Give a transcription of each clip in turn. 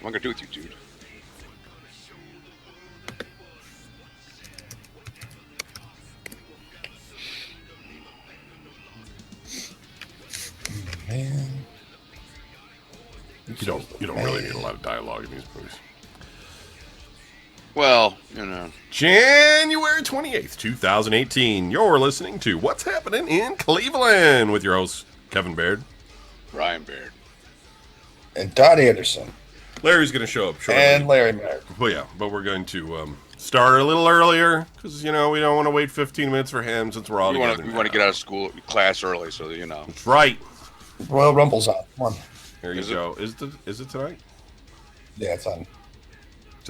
am I gonna do with you, dude? Man. You don't really need a lot of dialogue in these movies. Well, you know. January 28th, 2018. You're listening to What's Happening in Cleveland with your host, Kevin Baird. Ryan Baird. And Todd Anderson. Larry's going to show up shortly. And Larry Merrick. Well, yeah, but we're going to start a little earlier because, you know, we don't want to wait 15 minutes for him since we're all together. We want to get out of school class early, so you know. That's right. Royal Rumble's on. Come on. Here you go. Is it tonight? Yeah, it's on. It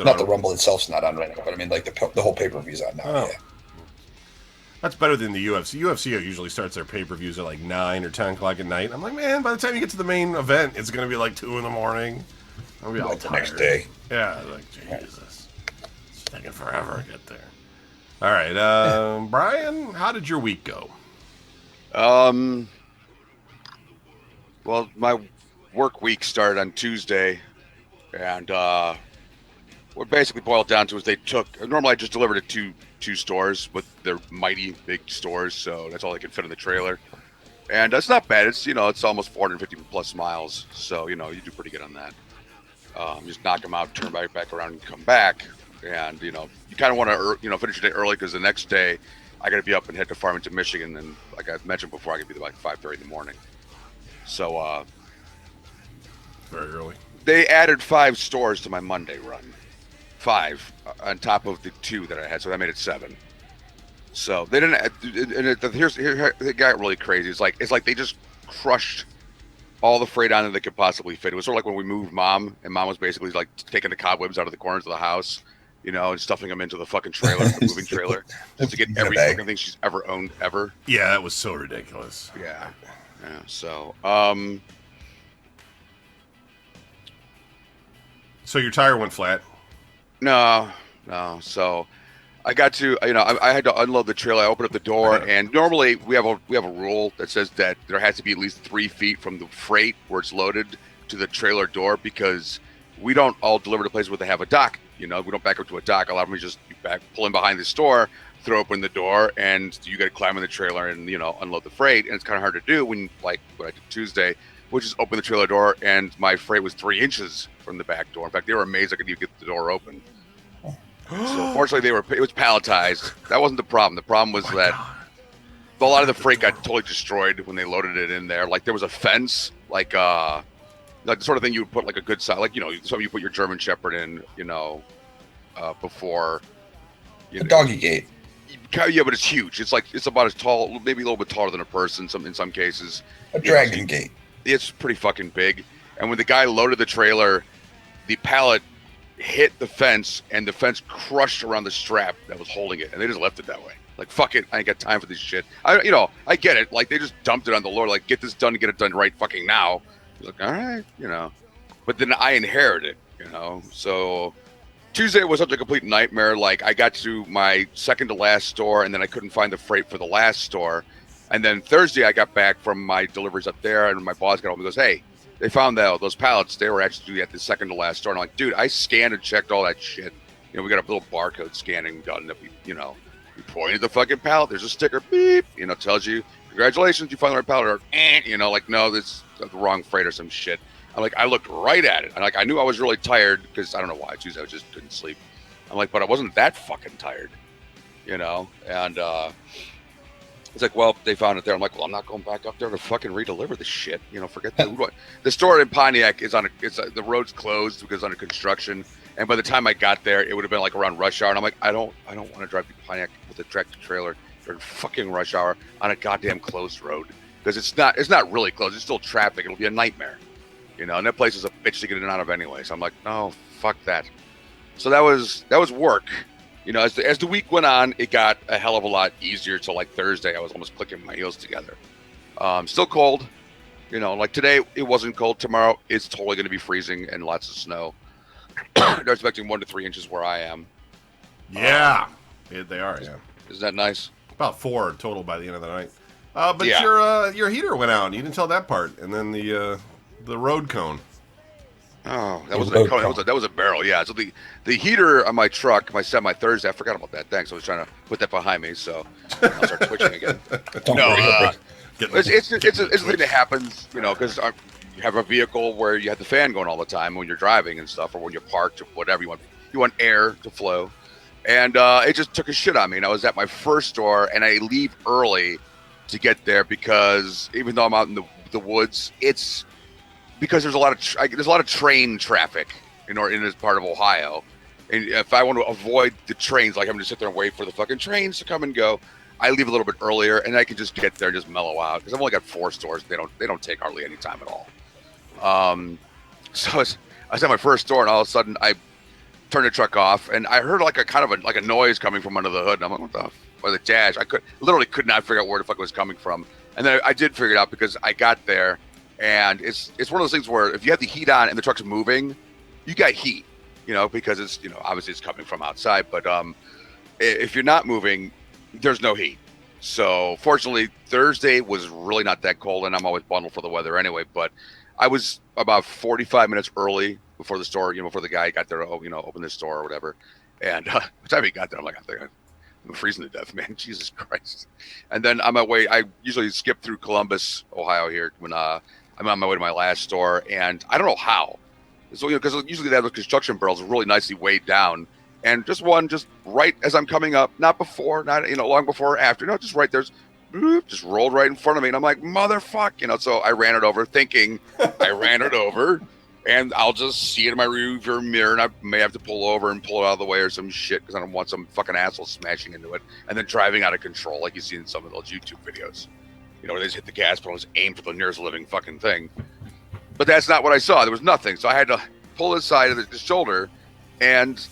not on? the Rumble itself's not on right now, but I mean, like the whole pay-per-view's on now. Oh. Yeah. That's better than the UFC. UFC usually starts their pay-per-views at like 9 or 10 o'clock at night. I'm like, man, by the time you get to the main event, it's going to be like 2 in the morning. I'll be all Like the tired. next day. Yeah, like, Jesus. It's taking forever to get there. All right, Brian, how did your week go? Well, my work week started on Tuesday, and what basically boiled down to is they took. Normally, I just delivered it to two stores, but they're mighty big stores, so that's all they could fit in the trailer. And that's not bad. It's it's almost 450 plus miles, so you do pretty good on that. Just knock them out, turn back around, and come back. And you kind of want to finish your day early because the next day I got to be up and head to Farmington, Michigan, and like I mentioned before, I could be there like 5:30 in the morning. So Very early. they added 5 stores to my Monday run, 5 on top of the 2 that I had, so that made it 7. So they didn't. And it got really crazy. It's like they just crushed all the freight on that they could possibly fit. It was sort of like when we moved Mom, and Mom was basically like taking the cobwebs out of the corners of the house, and stuffing them into the fucking trailer, the moving trailer, just to get every fucking thing she's ever owned ever. Yeah, that was so ridiculous. Yeah. So, So your tire went flat. no. So I got to, I had to unload the trailer. I opened up the door, and normally we have a rule that says that there has to be at least 3 feet from the freight where it's loaded to the trailer door, because we don't all deliver to places where they have a dock. We don't back up to a dock. A lot of them just pull in behind the store, throw open the door, and you got to climb in the trailer and unload the freight. And it's kind of hard to do when, like what I did Tuesday, which is open the trailer door, and my freight was 3 inches from the back door. In fact, they were amazed I could even get the door open. So fortunately, it was palletized. That wasn't the problem. The problem was that a lot of the freight got totally destroyed when they loaded it in there. Like there was a fence, like the sort of thing you would put like a good size, like something you put your German Shepherd in, before. A doggy gate. Yeah, but it's huge. It's about as tall, maybe a little bit taller than a person. In some cases, A dragon gate. It's pretty fucking big. And when the guy loaded the trailer, the pallet hit the fence, and the fence crushed around the strap that was holding it, and they just left it that way. Like, fuck it, I ain't got time for this shit. I get it. Like, they just dumped it on the Lord. Like, get this done and get it done right fucking now. I was like, all right, But then I inherited, So Tuesday was such a complete nightmare. Like, I got to my second to last store, and then I couldn't find the freight for the last store. And then Thursday, I got back from my deliveries up there, and my boss got home and goes, hey, they found those pallets. They were actually at the second to last store. And I'm like, dude, I scanned and checked all that shit. We got a little barcode scanning gun that we pointed the fucking pallet. There's a sticker, beep, tells you, congratulations, you found the right pallet. Or, like, no, this is the wrong freight or some shit. I'm like, I looked right at it. And I knew I was really tired because I don't know why. Tuesday I just couldn't sleep. I'm like, but I wasn't that fucking tired, And it's like, well, they found it there. I'm like, well, I'm not going back up there to fucking redeliver the shit. Forget that. The store in Pontiac is the road's closed because it's under construction. And by the time I got there, it would have been like around rush hour. And I'm like, I don't want to drive to Pontiac with a tractor trailer during fucking rush hour on a goddamn closed road, because it's not really closed. It's still traffic. It'll be a nightmare, And that place is a bitch to get in and out of anyway. So I'm like, no, fuck that. So that was work. As the week went on, it got a hell of a lot easier. So like Thursday, I was almost clicking my heels together. Still cold, like today it wasn't cold. Tomorrow it's totally going to be freezing and lots of snow. They're expecting 1 to 3 inches where I am. Yeah, they are. Yeah, isn't that nice? About 4 total by the end of the night. But yeah. your heater went out. You didn't tell that part. And then the road cone. Oh, that A wasn't a load cone. cone. That was a barrel. Yeah. So the heater on my truck, my semi Thursday, I forgot about that. Thanks. I was trying to put that behind me, so I'll start twitching again. Don't No, worry. He'll it's a thing that happens, because you have a vehicle where you have the fan going all the time when you're driving and stuff, or when you're parked or whatever. You want air to flow, and it just took a shit on me. And I was at my first store, and I leave early to get there because even though I'm out in the woods, it's because there's a lot of train traffic in this part of Ohio, and if I want to avoid the trains, like I'm just sit there and wait for the fucking trains to come and go, I leave a little bit earlier, and I can just get there and just mellow out because I've only got 4 stores. They don't take hardly any time at all. So I was at my first store, and all of a sudden I turned the truck off, and I heard like a noise coming from under the hood, and I'm like, what the f-? Or the dash? I could not figure out where the fuck it was coming from, and then I did figure it out because I got there, and it's one of those things where if you have the heat on and the truck's moving, you got heat, because it's obviously it's coming from outside, but if you're not moving, there's no heat. So fortunately, Thursday was really not that cold, and I'm always bundled for the weather anyway. But I was about 45 minutes early before the store, before the guy got there to open the store or whatever. And by the time he got there, I'm like, I'm freezing to death, man. Jesus Christ. And then on my way, I usually skip through Columbus, Ohio here when I'm on my way to my last store, and I don't know how. So because usually they have the construction barrels really nicely weighed down. And just right as I'm coming up, not before, not long before or after, just right there's, just rolled right in front of me, and I'm like, motherfuck, So I ran it over, thinking I ran it over, and I'll just see it in my rearview mirror, and I may have to pull over and pull it out of the way or some shit because I don't want some fucking asshole smashing into it and then driving out of control like you see in some of those YouTube videos, where they just hit the gas pedal and just aim for the nearest living fucking thing. But that's not what I saw. There was nothing, so I had to pull the side of the shoulder, and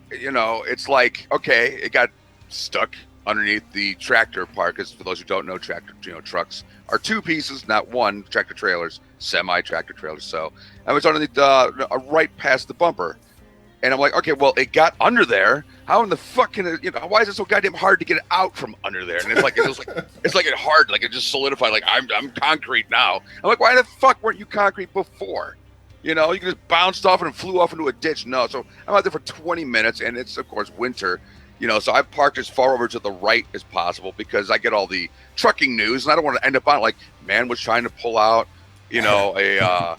it's like, okay, it got stuck underneath the tractor part, because for those who don't know, trucks are 2 pieces, not one. Tractor trailers, semi-tractor trailers. So I was underneath right past the bumper, and I'm like, okay, well, it got under there. How in the fuck can it? Why is it so goddamn hard to get it out from under there? And it's like it hard, like it just solidified. Like I'm concrete now. I'm like, why the fuck weren't you concrete before? You just bounced off and flew off into a ditch. No, so I'm out there for 20 minutes, and it's, of course, winter. So I parked as far over to the right as possible because I get all the trucking news, and I don't want to end up on like, man was trying to pull out, a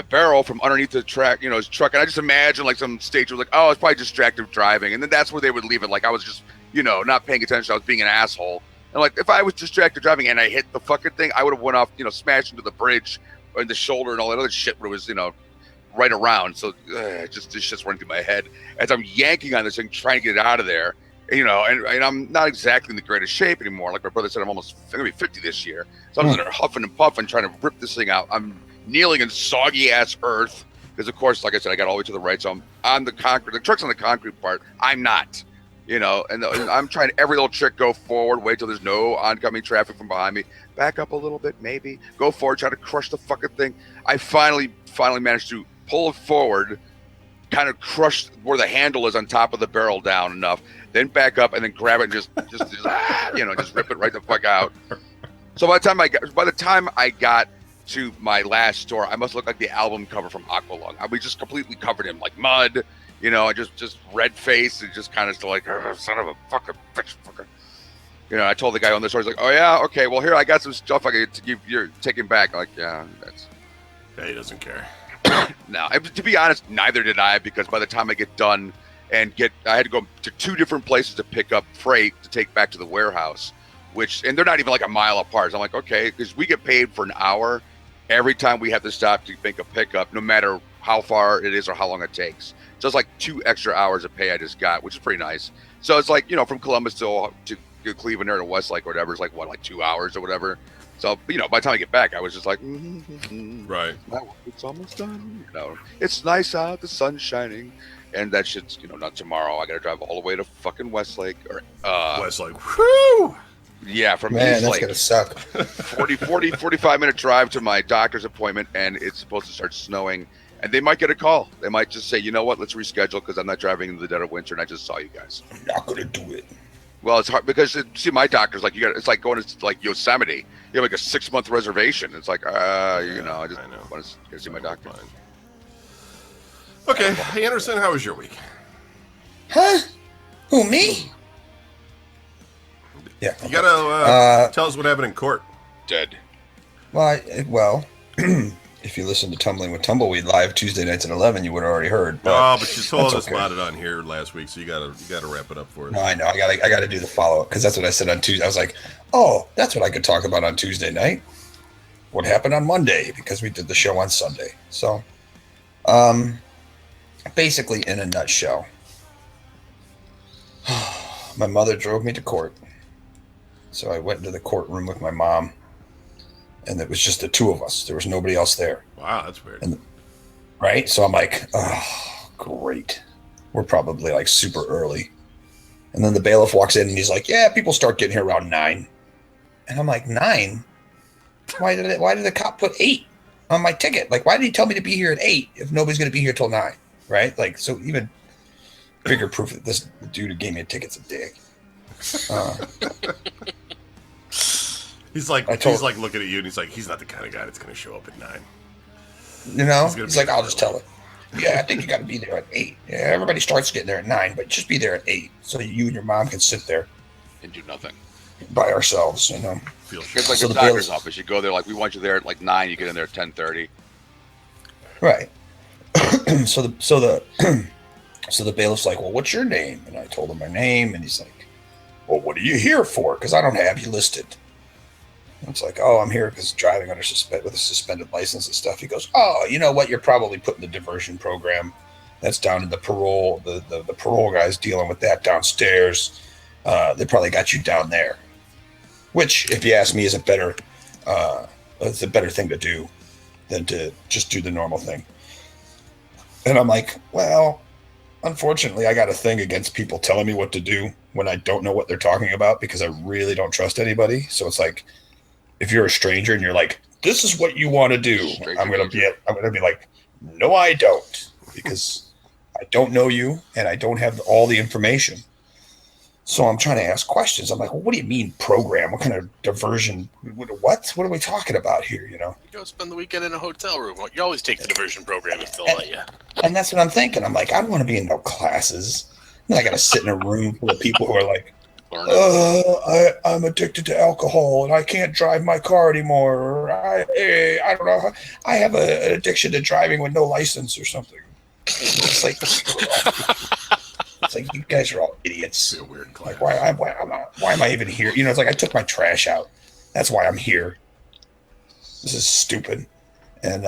barrel from underneath the track, his truck. And I just imagine like some stage was like, oh, it's probably distracted driving. And then that's where they would leave it. Like I was just, not paying attention. I was being an asshole. And like, if I was distracted driving and I hit the fucking thing, I would have went off, smashed into the bridge and the shoulder and all that other shit where it was, right around. So this shit's running through my head as I'm yanking on this thing, trying to get it out of there. And I'm not exactly in the greatest shape anymore. Like my brother said, I'm going to be 50 this year. So I'm there huffing and puffing, trying to rip this thing out. I'm kneeling in soggy ass earth because, of course, like I said, I got all the way to the right. So I'm on the concrete. The truck's on the concrete part. I'm not. And I'm trying every little trick, go forward, wait till there's no oncoming traffic from behind me, back up a little bit, maybe, go forward, try to crush the fucking thing. I finally managed to pull it forward, kind of crush where the handle is on top of the barrel down enough, then back up and then grab it and just rip it right the fuck out. So by the time I got to my last store, I must look like the album cover from Aqualung. I was just completely covered in like mud. I just red face and just kind of still like, son of a fucking bitch, fucker. I told the guy on the store, he's like, oh yeah, okay, well here I got some stuff I could give you're taking back. I'm like, yeah, he doesn't care. No, to be honest, neither did I, because by the time I get done and I had to go to 2 different places to pick up freight to take back to the warehouse, and they're not even like a mile apart. So I'm like, okay, because we get paid for an hour every time we have to stop to make a pickup, no matter how far it is or how long it takes. So it's like 2 extra hours of pay I just got, which is pretty nice. So it's like, from Columbus to Cleveland or to Westlake or whatever, it's like, what, like 2 hours or whatever. So, by the time I get back, I was just like, right. It's almost done. It's nice out, the sun's shining. And that shit's, not tomorrow. I got to drive all the way to fucking Westlake. Westlake, whew! Yeah, from Man, East that's Lake. going to suck. 45-minute drive to my doctor's appointment, and it's supposed to start snowing. And they might get a call. They might just say, you know what, let's reschedule because I'm not driving in the dead of winter, and I just saw you guys. I'm not going to do it. Well, it's hard because my doctor's like, it's like going to like Yosemite. You have like a 6-month reservation. It's like, I just want to see my doctor. Okay, Anderson, how was your week? Huh? Who, me? Yeah. You gotta tell us what happened in court. Dead. Well, if you listen to Tumbling with Tumbleweed live Tuesday nights at 11, you would have already heard. But you told us okay. about it on here last week, so you gotta wrap it up for us. No, I know. I gotta do the follow up because that's what I said on Tuesday. I was like, oh, that's what I could talk about on Tuesday night. What happened on Monday because we did the show on Sunday. So, basically, in a nutshell, my mother drove me to court. So I went into the courtroom with my mom, and it was just the two of us. There was nobody else there. Wow, that's weird. Right? So I'm like, oh, great. We're probably like super early. And then the bailiff walks in and he's like, yeah, people start getting here around 9. And I'm like, 9? Why did the cop put 8 on my ticket? Like, why did he tell me to be here at 8 if nobody's going to be here till 9? Right? Like, so even bigger proof that this dude who gave me a ticket's a dick. He's like looking at you and he's like, he's not the kind of guy that's going to show up at 9. You know, he's like, I'll just tell it. Yeah, I think you got to be there at 8. Yeah, everybody starts getting there at 9, but just be there at 8 so you and your mom can sit there And do nothing. by ourselves. You know, It's like So the the doctor's bailiff- office. You go there like we want you there at like 9. You get in there at 10:30. right? so the bailiff's like, well, what's your name? And I told him my name, and he's like, well, what are you here for? Because I don't have you listed. And it's like, oh, I'm here because driving under with a suspended license and stuff. He goes, oh, you know what? You're probably put in the diversion program. That's down in the parole. The parole guy's dealing with that downstairs. They probably got you down there. Which, if you ask me, is it's a better thing to do than to just do the normal thing. And I'm like, well, unfortunately, I got a thing against people telling me what to do when I don't know what they're talking about because I really don't trust anybody. So it's like, if you're a stranger and you're like, this is what you want to do, I'm gonna be like, no, I don't, because I don't know you and I don't have all the information. So I'm trying to ask questions. I'm like, well, what do you mean program? What kind of diversion? What are we talking about here? You know? Go spend the weekend in a hotel room. You always take the diversion program if they'll let you. And that's what I'm thinking. I'm like, I don't want to be in no classes. And I got to sit in a room full of people who are like, I'm addicted to alcohol and I can't drive my car anymore. Or I don't know. I have an addiction to driving with no license or something. It's like, you guys are all idiots. It's a weird class. Like, why am I even here? You know, it's like I took my trash out. That's why I'm here. This is stupid. And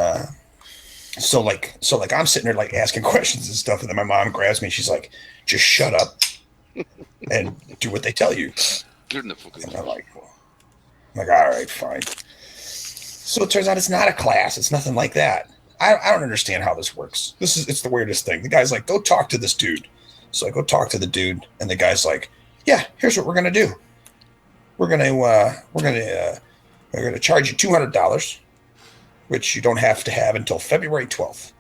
so I'm sitting there like asking questions and stuff, and then my mom grabs me and she's like, just shut up and do what they tell you. And I'm like, all right, fine. So it turns out it's not a class. It's nothing like that. I don't understand how this works. It's the weirdest thing. The guy's like, go talk to this dude. So I go talk to the dude, and the guy's like, yeah, here's what we're gonna do. We're gonna charge you $200, which you don't have to have until February 12th.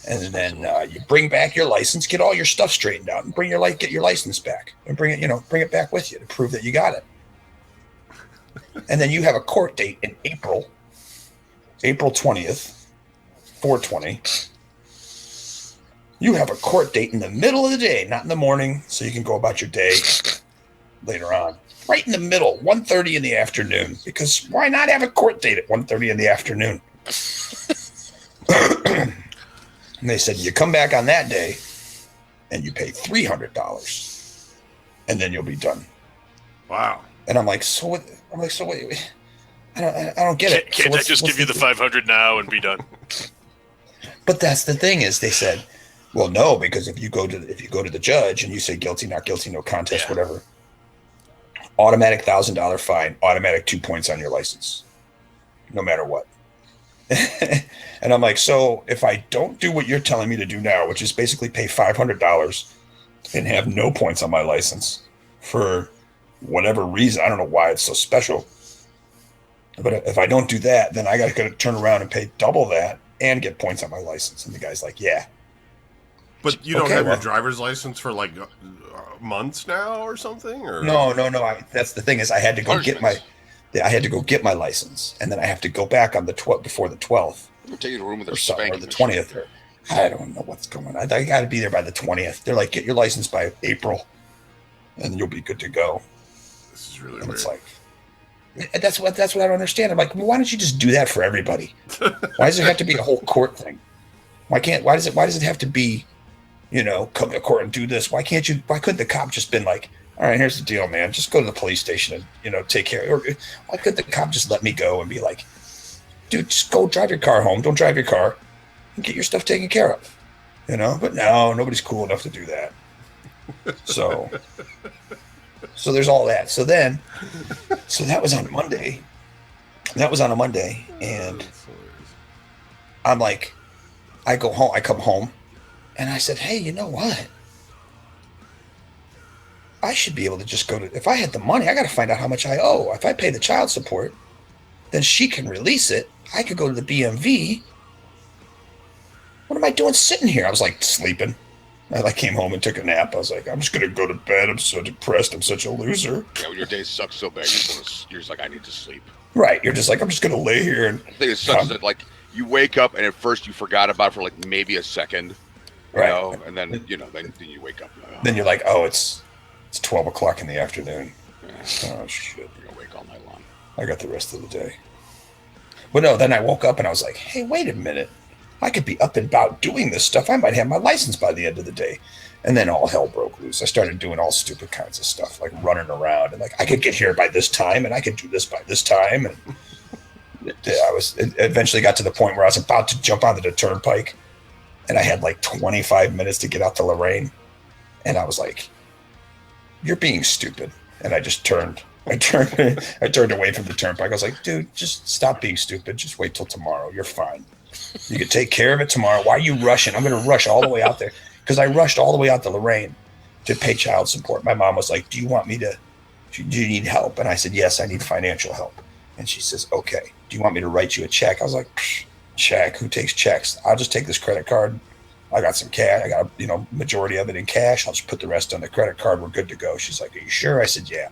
And then you bring back your license, get all your stuff straightened out, and get your license back, and bring it back with you to prove that you got it. And then you have a court date in April 20th, 4/20. You have a court date in the middle of the day, not in the morning, so you can go about your day later on. Right in the middle, 1:30 in the afternoon, because why not have a court date at 1:30 in the afternoon? And they said, you come back on that day and you pay $300 and then you'll be done. Wow. And I'm like, so what? Wait. I don't get it. Can't I just give you the $500 now and be done? But that's the thing is they said, well, no, because if you go to the judge and you say guilty, not guilty, no contest, whatever, automatic $1,000 fine, automatic 2 points on your license, no matter what. And I'm like, so if I don't do what you're telling me to do now, which is basically pay $500 and have no points on my license for whatever reason, I don't know why it's so special, but if I don't do that, then I got to turn around and pay double that and get points on my license. And the guy's like, yeah. But you don't have your driver's license for like months now or something? Or No. That's the thing is I had to go get my license, and then I have to go back on the before the 12th. We'll take you to a room with a or spanking the machine. 20th. I don't know what's going on. I got to be there by the 20th. They're like, get your license by April, and you'll be good to go. This is really And weird. it's like, that's what I don't understand. I'm like, well, why don't you just do that for everybody? Why does it have to be a whole court thing? Why does it have to be, come to court and do this? Why couldn't the cop just been like, all right, here's the deal, man. Just go to the police station and, take care. Or why couldn't the cop just let me go and be like, dude, just go drive your car home. Don't drive your car and get your stuff taken care of, But no, nobody's cool enough to do that. So there's all that. So that was on Monday. That was on a Monday, and That's hilarious. I'm like, I come home, and I said, hey, you know what? I should be able to just if I had the money, I got to find out how much I owe. If I pay the child support, then she can release it. I could go to the BMV. What am I doing sitting here? I was like sleeping. I came home and took a nap. I was like, I'm just going to go to bed. I'm so depressed. I'm such a loser. Yeah, when your day sucks so bad, you're just like, I need to sleep. Right. You're just like, I'm just going to lay here. And I think it sucks that like you wake up and at first you forgot about it for like maybe a second, right. and then then you wake up. And Then you're like, oh, it's 12 o'clock in the afternoon. yeah, Oh, shit. you're gonna wake all night long. I got the rest of the day. But no, then I woke up and I was like, hey, wait a minute. I could be up and about doing this stuff. I might have my license by the end of the day. And then all hell broke loose. I started doing all stupid kinds of stuff, like running around and like I could get here by this time and I could do this by this time. And it eventually got to the point where I was about to jump onto the turnpike and I had like 25 minutes to get out to Lorraine. And I was like, you're being stupid. And I just turned. I turned away from the turnpike. I was like, dude, just stop being stupid. Just wait till tomorrow. You're fine. You can take care of it tomorrow. Why are you rushing? I'm going to rush all the way out there. Because I rushed all the way out to Lorraine to pay child support. My mom was like, do you need help? And I said, yes, I need financial help. And she says, okay. Do you want me to write you a check? I was like, check? Who takes checks? I'll just take this credit card. I got some cash. I got, majority of it in cash. I'll just put the rest on the credit card. We're good to go. She's like, are you sure? I said, yeah.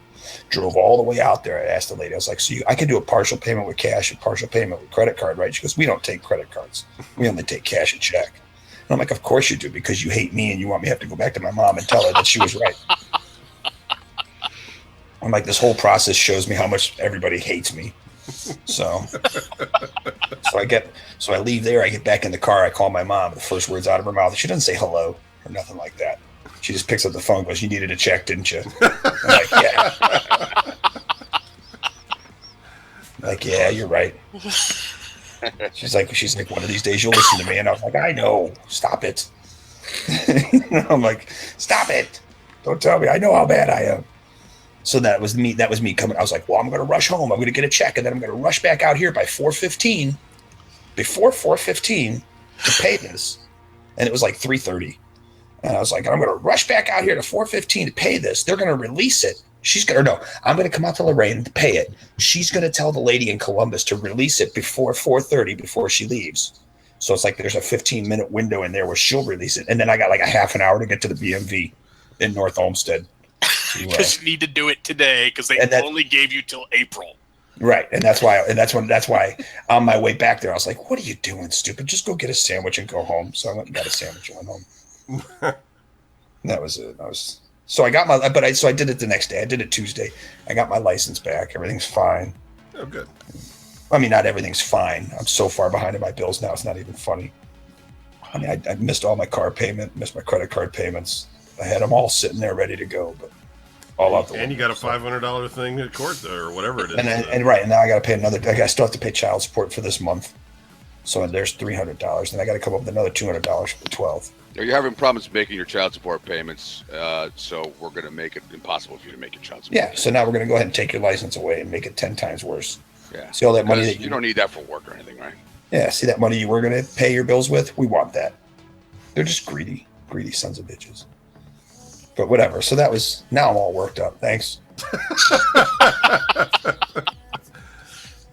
Drove all the way out there. I asked the lady, I was like, so I can do a partial payment with cash and partial payment with credit card, right? She goes, we don't take credit cards. We only take cash and check. And I'm like, of course you do, because you hate me and you want me to have to go back to my mom and tell her that she was right. I'm like, this whole process shows me how much everybody hates me. So I leave there. I get back in the car. I call my mom. The first words out of her mouth, she doesn't say hello or nothing like that. She just picks up the phone and goes, you needed a check, didn't you? I'm like, yeah. Like, yeah, you're right. She's like, one of these days you'll listen to me. And I was like, I know. Stop it. I'm like, stop it. Don't tell me. I know how bad I am. So that was me coming. I was like, well, I'm going to rush home. I'm going to get a check. And then I'm going to rush back out here by 4:15, before 4:15 to pay this. And it was like 3:30. And I was like, I'm going to rush back out here to 4:15 to pay this. They're going to release it. I'm going to come out to Lorraine to pay it. She's going to tell the lady in Columbus to release it before 4:30, before she leaves. So it's like there's a 15-minute window in there where she'll release it. And then I got like a half an hour to get to the BMV in North Olmsted. Because you need to do it today because they only gave you till April. Right. And that's why on my way back there, I was like, what are you doing, stupid? Just go get a sandwich and go home. So I went and got a sandwich and went home. That was it. So I did it the next day. I did it Tuesday. I got my license back. Everything's fine. Oh, good. I mean, not everything's fine. I'm so far behind in my bills now. It's not even funny. I mean, I missed all my car payment, missed my credit card payments. I had them all sitting there ready to go, but all out the window. And you got a $500 thing at court or whatever it is. And now I got to pay I still have to pay child support for this month. So there's $300, and I got to come up with another $200 for the 12th. You're having problems making your child support payments, so we're going to make it impossible for you to make your child support. Yeah, so now we're going to go ahead and take your license away and make it 10 times worse. Yeah. See all that money that you don't need that for work or anything, right? Yeah, see that money you were going to pay your bills with? We want that. They're just greedy sons of bitches. But whatever. So now I'm all worked up. Thanks.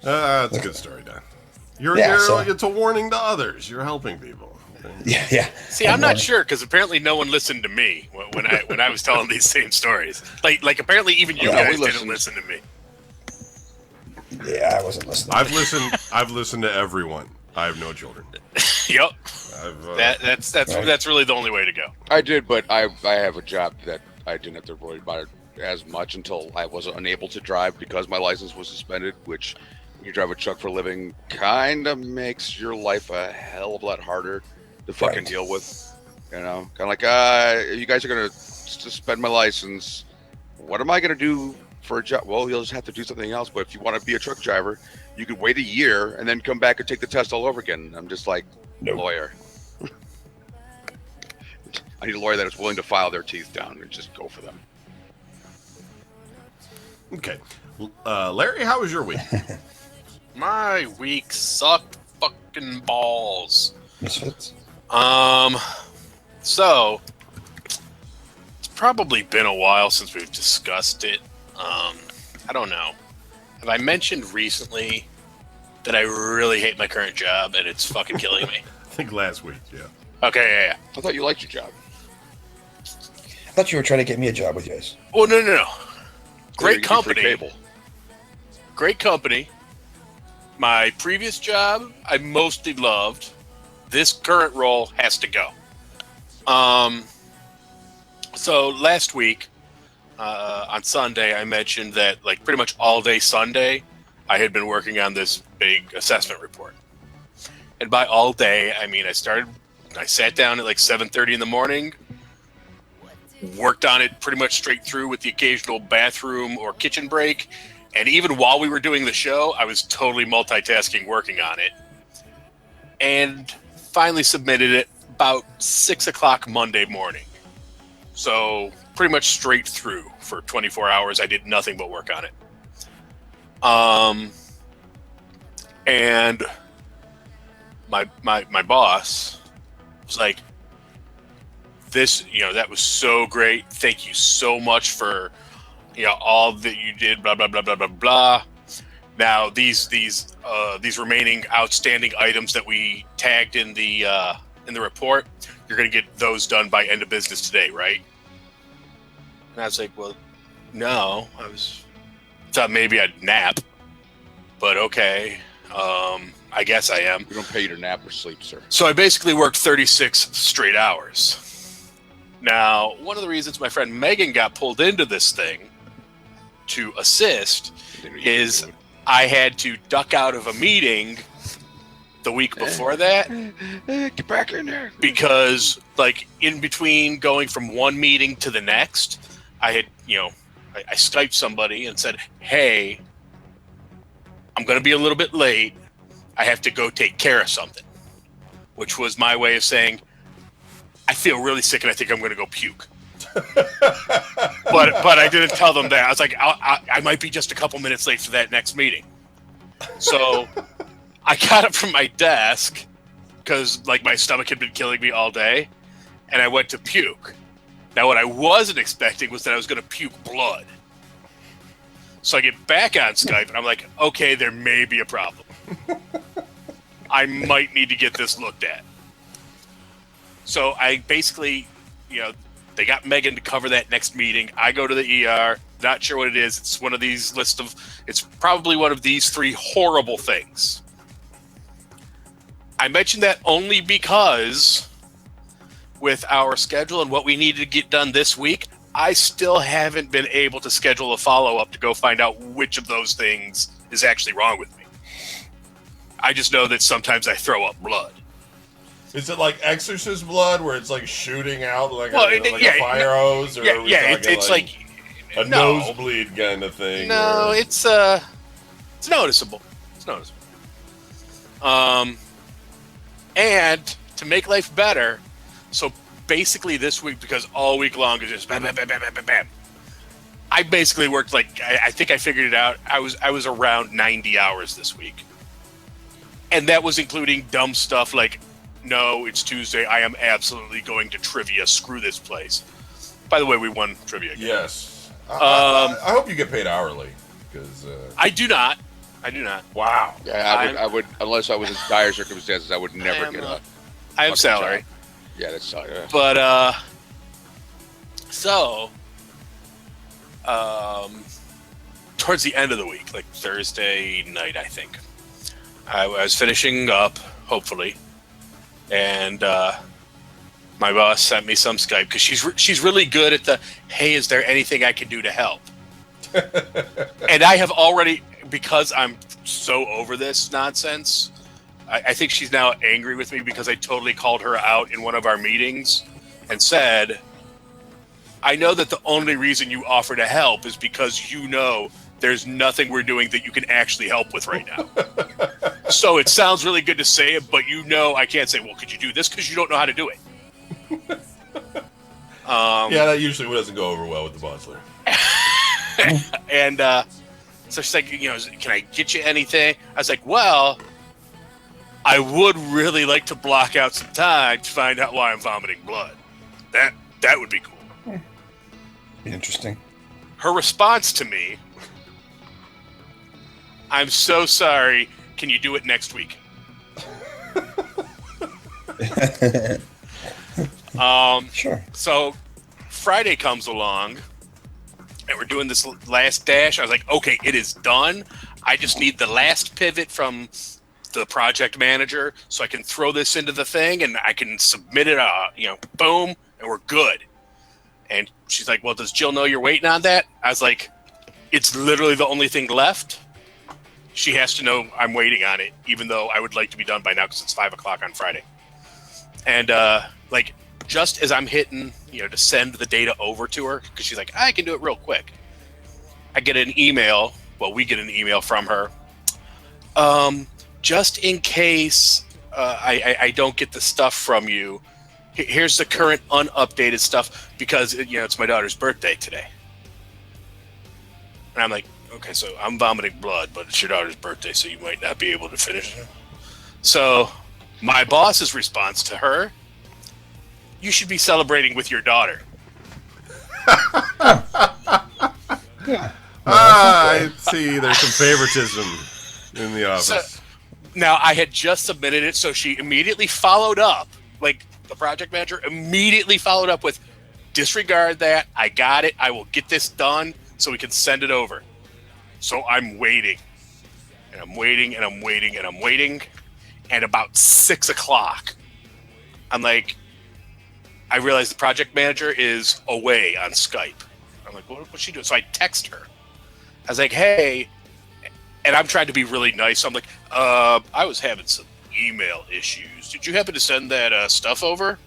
That's a good story, Don. It's a warning to others. You're helping people. Yeah. See, I'm not sure because apparently no one listened to me when I was telling these same stories. Like apparently even you guys didn't listen to me. Yeah, I wasn't listening. I've listened to everyone. I have no children. Yep. I've, That's really the only way to go. I did, but I have a job that I didn't have to worry about it as much until I was unable to drive because my license was suspended, which when you drive a truck for a living kind of makes your life a hell of a lot harder to fucking deal with. You know, kind of like, you guys are going to suspend my license. What am I going to do for a job? Well, you'll just have to do something else. But if you want to be a truck driver, you could wait a year and then come back and take the test all over again. I'm just like, lawyer. I need a lawyer that is willing to file their teeth down and just go for them. Okay. Larry, how was your week? My week sucked fucking balls. Misfits. So it's probably been a while since we've discussed it. I don't know. Have I mentioned recently that I really hate my current job and it's fucking killing me? I think last week, yeah. Okay, yeah. I thought you liked your job. I thought you were trying to get me a job with you guys. Oh, no. Great You're gonna get free company. cable. Great company. My previous job, I mostly loved. This current role has to go. So last week, on Sunday, I mentioned that like pretty much all day Sunday, I had been working on this big assessment report. And by all day, I mean I sat down at like 7:30 in the morning, worked on it pretty much straight through with the occasional bathroom or kitchen break. And even while we were doing the show, I was totally multitasking working on it. And finally submitted it about 6 o'clock Monday morning. So pretty much straight through for 24 hours. I did nothing but work on it. And my boss was like, that was so great. Thank you so much for, all that you did, blah, blah, blah, blah, blah, blah. Now, these remaining outstanding items that we tagged in the report, you're going to get those done by end of business today, right? And I was like, well, no. Thought maybe I'd nap, but okay. I guess I am. We don't pay you to nap or sleep, sir. So I basically worked 36 straight hours. Now, one of the reasons my friend Megan got pulled into this thing to assist is I had to duck out of a meeting the week before that. Get back in there. Because, like, in between going from one meeting to the next, I had, I Skyped somebody and said, hey, I'm going to be a little bit late. I have to go take care of something. Which was my way of saying, I feel really sick and I think I'm going to go puke. but I didn't tell them that. I was like, I might be just a couple minutes late for that next meeting. So I got up from my desk because like my stomach had been killing me all day, and I went to puke. Now what I wasn't expecting was that I was going to puke blood. So I get back on Skype and I'm like, okay, there may be a problem. I might need to get this looked at. So I basically, they got Megan to cover that next meeting. I go to the ER, not sure what it is. It's one of these it's probably one of these three horrible things. I mentioned that only because with our schedule and what we needed to get done this week, I still haven't been able to schedule a follow-up to go find out which of those things is actually wrong with me. I just know that sometimes I throw up blood. Is it like Exorcist blood, where it's like shooting out like, a fire hose, or it's like a nosebleed kind of thing? No, it's noticeable. It's noticeable. And to make life better, so basically this week, because all week long is just bam, bam, bam, bam, bam, bam, bam. I basically worked like I think I figured it out. I was around 90 hours this week, and that was including dumb stuff like, no, it's Tuesday. I am absolutely going to trivia. Screw this place. By the way, we won trivia again. Yes. I hope you get paid hourly, because I do not. Wow. Yeah, I would unless I was in dire circumstances, I would never get a. I have salary. Job. Yeah, that's salary. Yeah. But towards the end of the week, like Thursday night, I think, I was finishing up, hopefully, and my boss sent me some Skype because she's really good at the, hey, is there anything I can do to help? And I have already, because I'm so over this nonsense, I think she's now angry with me because I totally called her out in one of our meetings and said, I know that the only reason you offer to help is because you know there's nothing we're doing that you can actually help with right now. So it sounds really good to say it, but you know I can't say, well, could you do this? Because you don't know how to do it. Yeah, that usually doesn't go over well with the butler. And so she's like, can I get you anything? I was like, well, I would really like to block out some time to find out why I'm vomiting blood. That would be cool. Interesting. Her response to me, I'm so sorry. Can you do it next week? Sure. So Friday comes along and we're doing this last dash. I was like, okay, it is done. I just need the last pivot from the project manager so I can throw this into the thing and I can submit it, boom, and we're good. And she's like, well, does Jill know you're waiting on that? I was like, it's literally the only thing left. She has to know I'm waiting on it, even though I would like to be done by now because it's 5:00 on Friday. And just as I'm hitting, to send the data over to her, because she's like, I can do it real quick. I get an email. Well, we get an email from her. Just in case I don't get the stuff from you, here's the current unupdated stuff because, it's my daughter's birthday today. And I'm like, okay, so I'm vomiting blood, but it's your daughter's birthday, so you might not be able to finish it. So my boss's response to her, you should be celebrating with your daughter. I see there's some favoritism in the office. So, now, I had just submitted it, so she immediately followed up. Like, the project manager immediately followed up with, disregard that. I got it. I will get this done so we can send it over. So I'm waiting. And I'm waiting, and I'm waiting, and I'm waiting. And about 6:00, I'm like, I realize the project manager is away on Skype. I'm like, what's she doing? So I text her. I was like, hey, and I'm trying to be really nice. So I'm like, I was having some email issues. Did you happen to send that stuff over?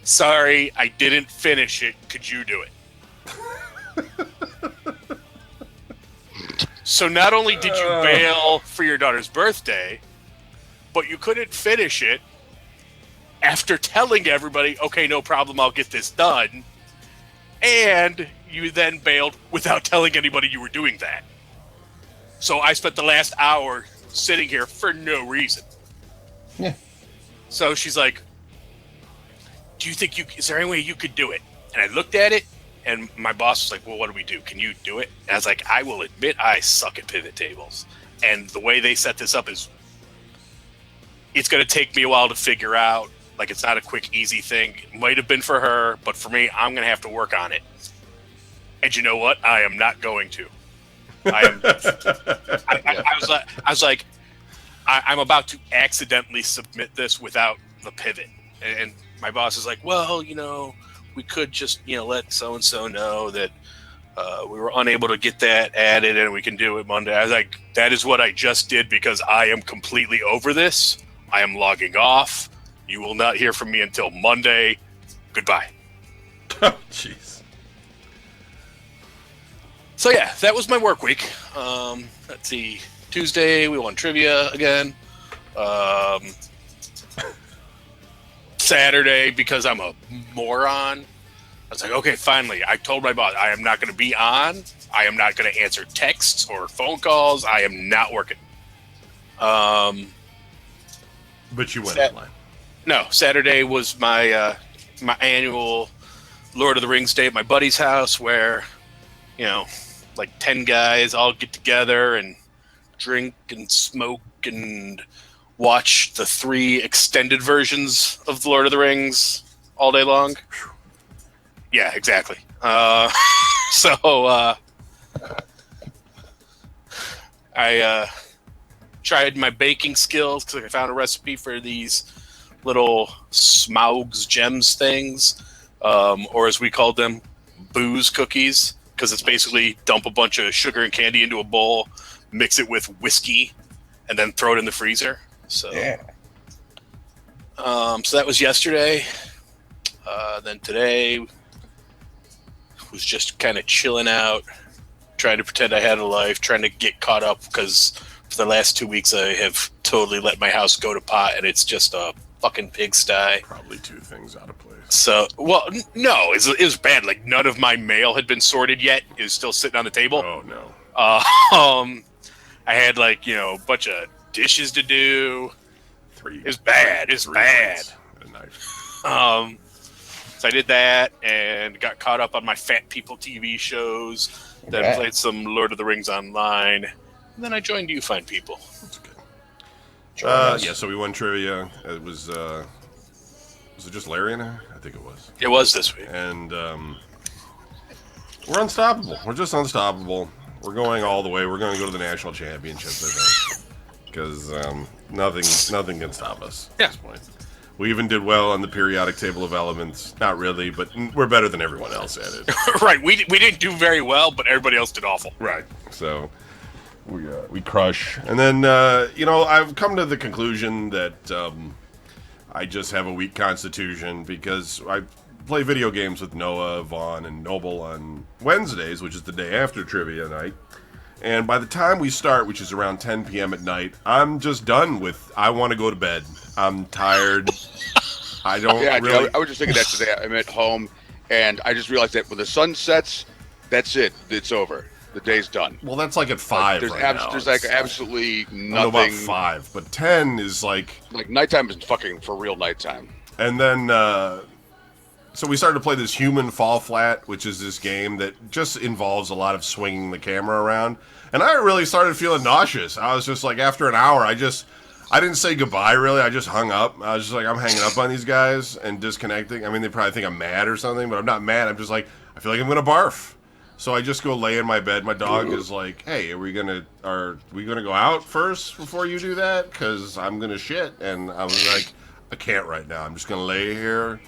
Sorry, I didn't finish it. Could you do it? So not only did you bail for your daughter's birthday, but you couldn't finish it after telling everybody, okay, no problem, I'll get this done. And you then bailed without telling anybody you were doing that. So I spent the last hour sitting here for no reason. Yeah. So she's like, do you think is there any way you could do it? And I looked at it, and my boss was like, well, what do we do? Can you do it? And I was like, I will admit I suck at pivot tables. And the way they set this up is it's going to take me a while to figure out. Like, it's not a quick, easy thing. It might have been for her, but for me, I'm going to have to work on it. And you know what? I am not going to. I was like, I'm about to accidentally submit this without the pivot. And my boss is like, well, we could just, let so-and-so know that we were unable to get that added and we can do it Monday. I was like, that is what I just did because I am completely over this. I am logging off. You will not hear from me until Monday. Goodbye. Oh, jeez. So yeah, that was my work week. Let's see. Tuesday, we won trivia again. Saturday, because I'm a moron, I was like, okay, finally. I told my boss, I am not going to be on. I am not going to answer texts or phone calls. I am not working. But you went online. No, Saturday was my my annual Lord of the Rings day at my buddy's house where, like 10 guys all get together and drink and smoke and watch the 3 extended versions of the Lord of the Rings all day long. Yeah, exactly. So I tried my baking skills because I found a recipe for these little Smaugs gems things, or as we called them, booze cookies, because it's basically dump a bunch of sugar and candy into a bowl, mix it with whiskey, and then throw it in the freezer. So, Yeah. So that was yesterday. Then today was just kind of chilling out, trying to pretend I had a life, trying to get caught up because for the last 2 weeks I have totally let my house go to pot, and it's just a fucking pigsty. Probably two things out of place. So, well, no, it was bad. Like, none of my mail had been sorted yet. It was still sitting on the table. Oh, no. I had, like, a bunch of dishes to do. Three. It was bad. It was bad. plates and a knife. So I did that and got caught up on my Fat People TV shows. Then Right. played some Lord of the Rings online. And then I joined You Fine People. That's good. Join us. Yeah, so we won trivia. It was it just Larry and I think it was. It was this week. And we're unstoppable. We're just unstoppable. We're going all the way. We're going to go to the national championships, I think. Because nothing can stop us at this point. We even did well on the periodic table of elements. Not really, but we're better than everyone else at it. Right. We didn't do very well, but everybody else did awful. Right. So we crush. And then, I've come to the conclusion that I just have a weak constitution because I play video games with Noah, Vaughn, and Noble on Wednesdays, which is the day after trivia night. And by the time we start, which is around 10 p.m. at night, I'm just done with, I want to go to bed. I'm tired. I don't Yeah, really... dude, I was just thinking that today. I'm at home, and I just realized that when the sun sets, that's it. It's over. The day's done. Well, that's like at 5 There's, right now. there's like absolutely I don't know about nothing. 5, but 10 is like... Like nighttime is fucking for real nighttime. And then, so we started to play this Human Fall Flat, which is this game that just involves a lot of swinging the camera around. And I really started feeling nauseous. I was just like, after an hour, I didn't say goodbye, really. I just hung up. I was just like, I'm hanging up on these guys and disconnecting. I mean, they probably think I'm mad or something, but I'm not mad. I'm just like, I feel like I'm going to barf. So I just go lay in my bed. My dog is like, hey, are we going to go out first before you do that? Because I'm going to shit. And I was like, I can't right now. I'm just going to lay here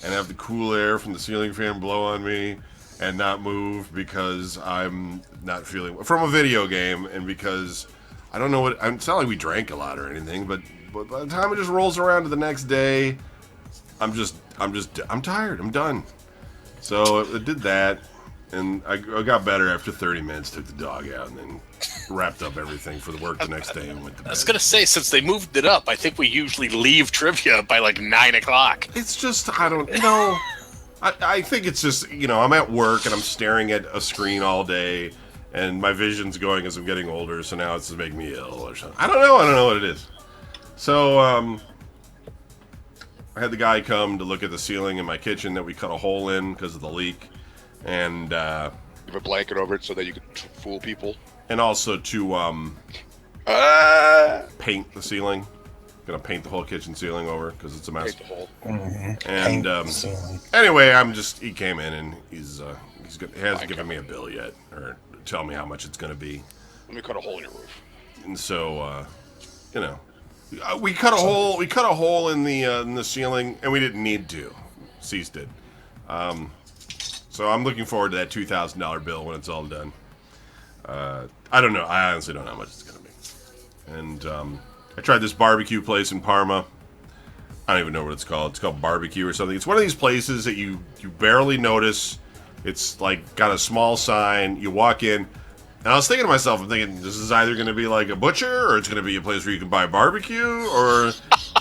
and have the cool air from the ceiling fan blow on me and not move because I'm not feeling from a video game and because I don't know what. It's not like we drank a lot or anything, but by the time it just rolls around to the next day, I'm tired. I'm done. So I did that, and I got better after 30 minutes. Took the dog out and then wrapped up everything for the work the next day and went to bed. I was gonna say, since they moved it up, I think we usually leave trivia by like 9 o'clock. It's just, I don't, I think it's just, I'm at work and I'm staring at a screen all day and my vision's going as I'm getting older, so now it's just making me ill or something. I don't know what it is. So, I had the guy come to look at the ceiling in my kitchen that we cut a hole in because of the leak, and You have a blanket over it so that you can fool people. also to paint the ceiling. Gonna paint the whole kitchen ceiling over because it's a mess. Paint the hole. And Ceiling. anyway, he came in and he hasn't given me a bill yet or tell me how much it's gonna be. Let me cut a hole in your roof. And so, we cut a hole. We cut a hole in the ceiling, and we didn't need to. Cease did. So I'm looking forward to that $2,000 bill when it's all done. I don't know. I honestly don't know how much it's gonna be. And I tried this barbecue place in Parma. I don't even know what it's called. It's called Barbecue or something. It's one of these places that you barely notice. It's like got a small sign. You walk in. And I was thinking to myself, I'm thinking, this is either going to be like a butcher, or it's going to be a place where you can buy barbecue, or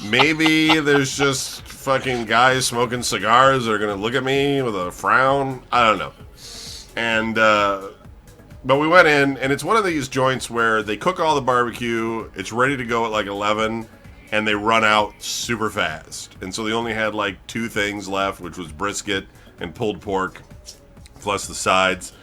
maybe there's just fucking guys smoking cigars that are going to look at me with a frown. I don't know. And, but we went in, and it's one of these joints where they cook all the barbecue, it's ready to go at like 11, and they run out super fast. And so they only had like 2 things left, which was brisket and pulled pork, plus the sides.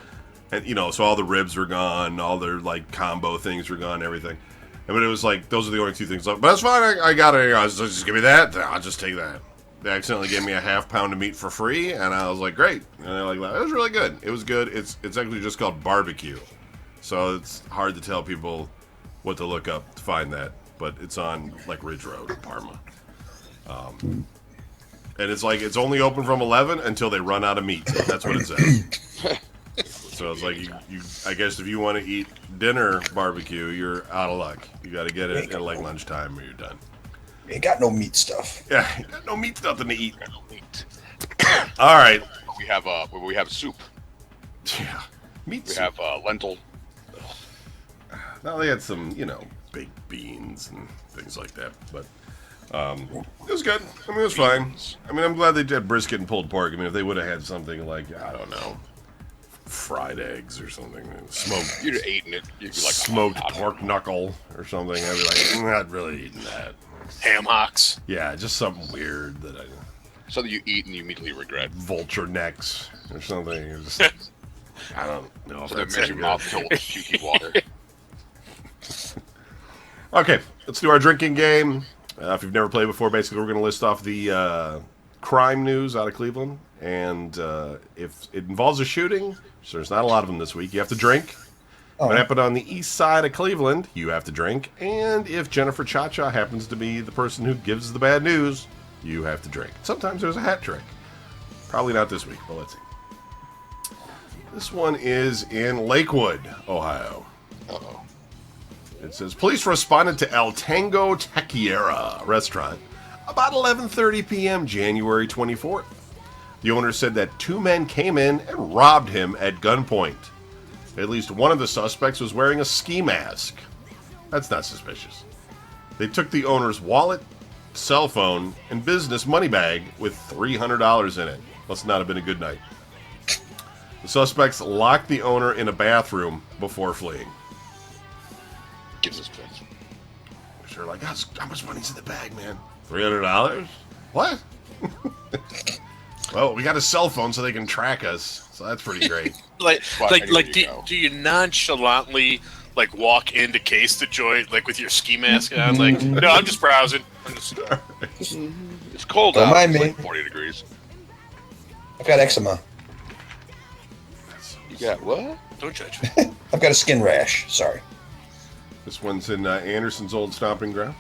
And, so all the ribs were gone, all their, like, combo things were gone, everything. But it was like, those are the only 2 things left. But that's fine, I got it. I was like, just give me that, I'll just take that. They accidentally gave me a half pound of meat for free, and I was like, great. And they're like, it was really good. It was good. It's actually just called barbecue. So it's hard to tell people what to look up to find that, but it's on like Ridge Road in Parma. And it's like it's only open from 11 until they run out of meat. That's what it says. So it's like you I guess if you want to eat dinner barbecue, you're out of luck. You got to get it at like lunchtime or you're done. Ain't got no meat stuff. Yeah, you got no meat, nothing to eat. All right. We have soup. Yeah, meat We soup. have lentil. Now they had some, baked beans and things like that, but it was good. I mean, it was fine. I mean, I'm glad they did brisket and pulled pork. I mean, if they would have had something like, I don't know, fried eggs or something, smoked, You'd have eaten it. You'd be like, smoked "Oh, pork knuckle or something, I'd be like, I'm not really eating that. Ham hocks. Yeah, just something weird that something you eat and you immediately regret. vulture necks or something. It was- I don't know if So that that's makes so your good. mouth fill with cheeky water. Okay, let's do our drinking game. If you've never played before, basically we're going to list off the crime news out of Cleveland. And if it involves a shooting, so there's not a lot of them this week, you have to drink. Oh. What happened on the east side of Cleveland, you have to drink. And if Jennifer Cha-Cha happens to be the person who gives the bad news, you have to drink. Sometimes there's a hat trick. Probably not this week, but let's see. This one is in Lakewood, Ohio. Uh-oh. It says, police responded to El Tango Taqueria restaurant about 11:30 p.m. January 24th. The owner said that two men came in and robbed him at gunpoint. At least one of the suspects was wearing a ski mask. That's not suspicious. They took the owner's wallet, cell phone, and business money bag with $300 in it. Must not have been a good night. The suspects locked the owner in a bathroom before fleeing. Gives us fits. They're like, how much money's in the bag, man? $300? What? Well, we got a cell phone so they can track us, so that's pretty great. But anywhere you go. Do you nonchalantly walk in to case the joint with your ski mask on? No, I'm just browsing. It's cold Don't out. mind It's me. like 40 degrees. I've got eczema. You got what? Don't judge me. I've got a skin rash. Sorry. This one's in Anderson's old stomping ground.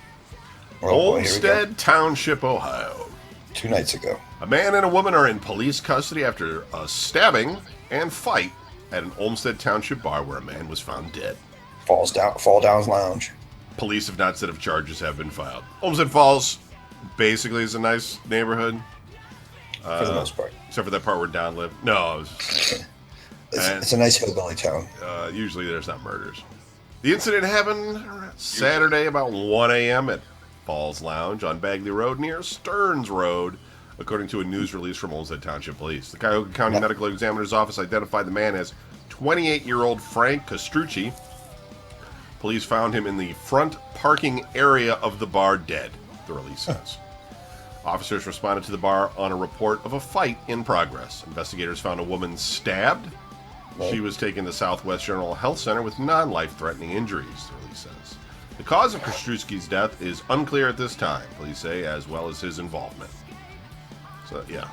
Oh, boy, here we go. Olmsted Township, Ohio. 2 nights ago. A man and a woman are in police custody after a stabbing and fight at an Olmsted Township bar where a man was found dead. Fall Downs Lounge. Police have not said if charges have been filed. Olmsted Falls basically is a nice neighborhood. For the most part. Except for that part where Don lived. No, It's a nice hillbilly town. usually there's not murders. The incident happened Saturday about 1 a.m. at Falls Lounge on Bagley Road near Stearns Road, according to a news release from Olmsted Township Police. The Cuyahoga County Medical Examiner's Office identified the man as 28-year-old Frank Castrucci. Police found him in the front parking area of the bar dead, the release says. Officers responded to the bar on a report of a fight in progress. Investigators found a woman stabbed. She was taken to Southwest General Health Center with non-life-threatening injuries, the release says. The cause of Kostrucki's death is unclear at this time, police say, as well as his involvement. So, yeah.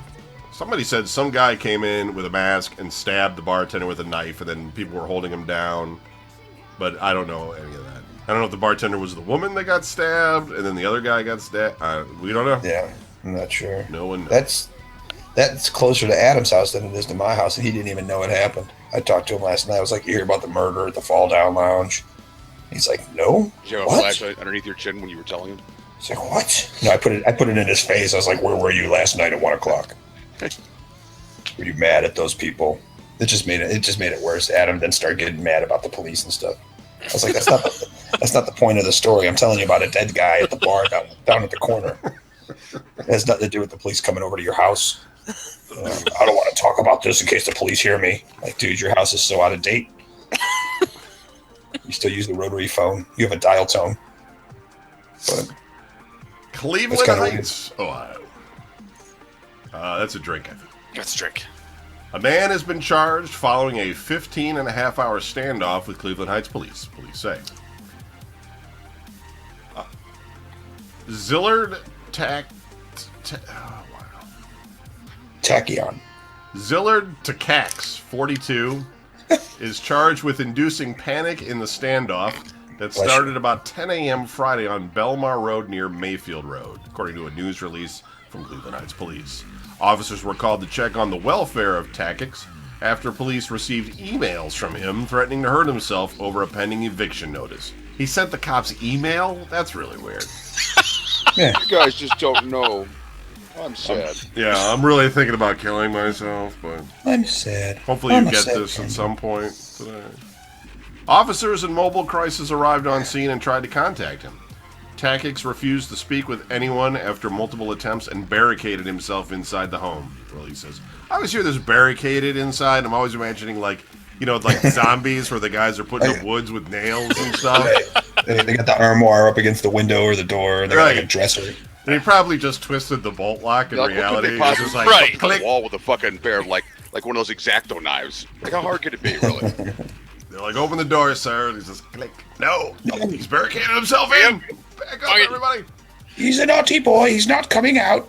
Somebody said some guy came in with a mask and stabbed the bartender with a knife, and then people were holding him down. But I don't know any of that. I don't know if the bartender was the woman that got stabbed, and then the other guy got stabbed. We don't know. Yeah, I'm not sure. No one knows. That's closer to Adam's house than it is to my house, and he didn't even know it happened. I talked to him last night. I was like, "You hear about the murder at the Fall Down Lounge?" He's like, "No." Did you have a What? flashlight underneath your chin when you were telling him? He's like, "What?" No, I put it in his face. I was like, "Where were you last night at 1 o'clock? Were you mad at those people?" It just made it worse. Adam then started getting mad about the police and stuff. I was like, that's not the point of the story. I'm telling you about a dead guy at the bar down at the corner. It has nothing to do with the police coming over to your house. I don't want to talk about this in case the police hear me. Like, dude, your house is so out of date. You still use the rotary phone. You have a dial tone. But Cleveland That's kinda Heights, Ohio. That's a drink, I think. Let's drink. A man has been charged following a 15-and-a-half-hour standoff with Cleveland Heights police say. Zillard Tachyon. Zillard Takacs, 42, is charged with inducing panic in the standoff It started about 10 a.m. Friday on Belmar Road near Mayfield Road, according to a news release from Cleveland Heights Police. Officers were called to check on the welfare of Takix after police received emails from him threatening to hurt himself over a pending eviction notice. He sent the cops email? That's really weird. Yeah. You guys just don't know. I'm sad. Yeah, I'm really thinking about killing myself, but I'm sad. hopefully I'm you a get sad this at man. some point today. Officers in Mobile Crisis arrived on scene and tried to contact him. Takix refused to speak with anyone after multiple attempts and barricaded himself inside the home, Willie says. I always hear this barricaded inside. I'm always imagining like zombies where the guys are put in the woods with nails and stuff. They got the armoire up against the window or the door. They got like a Right. dresser. And he probably just twisted the bolt lock in Like, what could reality. they It's possibly just like, Right. the click. wall with a fucking pair of like one of those X-Acto knives? Like, how hard could it be, really? They're like, open the door, sir. And he's just click. No. He's barricaded himself in. Back up, Fine. everybody. He's a naughty boy. He's not coming out.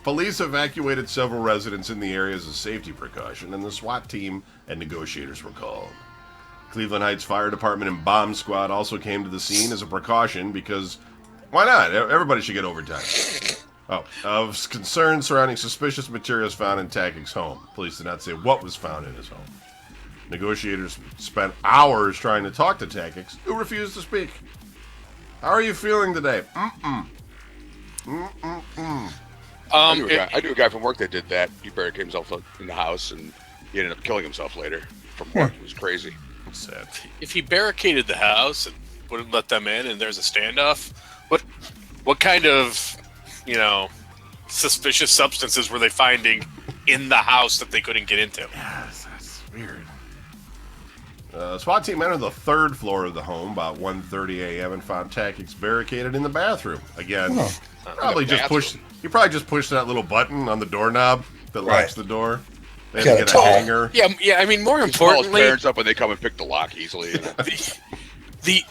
Police evacuated several residents in the area as a safety precaution, and the SWAT team and negotiators were called. Cleveland Heights Fire Department and bomb squad also came to the scene as a precaution because why not? Everybody should get overtime. Of concerns surrounding suspicious materials found in Takic's home. Police did not say what was found in his home. Negotiators spent hours trying to talk to Takix, who refused to speak. How are you feeling today? I knew a guy from work that did that. He barricaded himself in the house, and he ended up killing himself later from work. It was crazy. It's sad. If he barricaded the house and wouldn't let them in, and there's a standoff, what kind of, suspicious substances were they finding in the house that they couldn't get into? Yes, that's weird. SWAT team entered the third floor of the home about 1:30 a.m. and found Takix barricaded in the bathroom. Again, probably just pushed. He probably just pushed that little button on the doorknob that locks the door. They had to get a hanger. Yeah. I mean, more Call his importantly, parents up and they come and pick the lock easily. the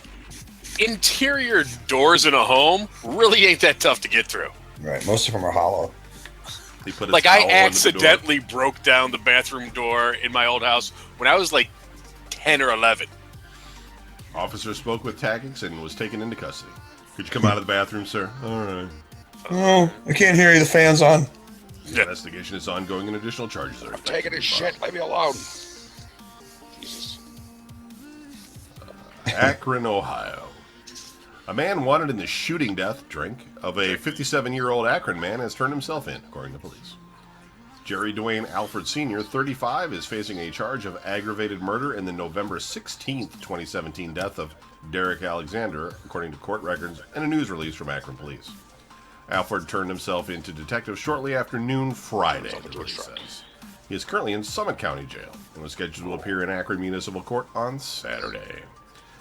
interior doors in a home really ain't that tough to get through. Right. Most of them are hollow. He put his Like, towel I under the door. accidentally broke down the bathroom door in my old house when I was like 10 or 11. Officer spoke with Takix and was taken into custody. Could you come out of the bathroom, sir? All right. Oh, I can't hear you. The fan's on. The investigation is ongoing and additional charges are I'm taking his shit. Leave me alone. Jesus. Akron, Ohio. A man wanted in the shooting death of a 57-year-old Akron man has turned himself in, according to police. Jerry Dwayne Alfred Sr., 35, is facing a charge of aggravated murder in the November 16, 2017 death of Derek Alexander, according to court records and a news release from Akron Police. Alfred turned himself in to detectives shortly after noon Friday, the police says. He is currently in Summit County Jail and was scheduled to appear in Akron Municipal Court on Saturday.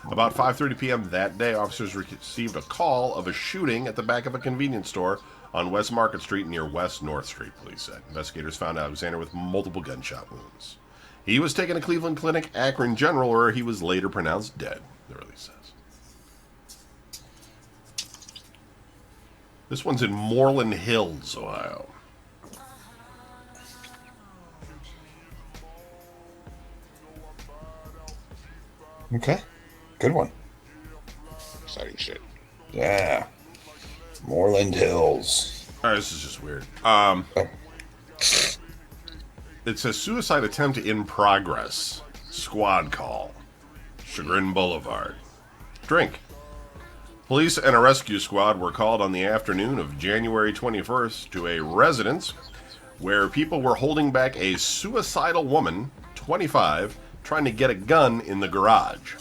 About 5:30 p.m. that day, officers received a call of a shooting at the back of a convenience store on West Market Street near West North Street, police said. Investigators found Alexander with multiple gunshot wounds. He was taken to Cleveland Clinic, Akron General, where he was later pronounced dead, the release says. This one's in Moreland Hills, Ohio. Okay. Good one. Exciting shit. Yeah. Moreland Hills. All right, this is just weird. It says suicide attempt in progress. Squad call. Chagrin Boulevard. Drink. Police and a rescue squad were called on the afternoon of January 21st to a residence where people were holding back a suicidal woman, 25, trying to get a gun in the garage.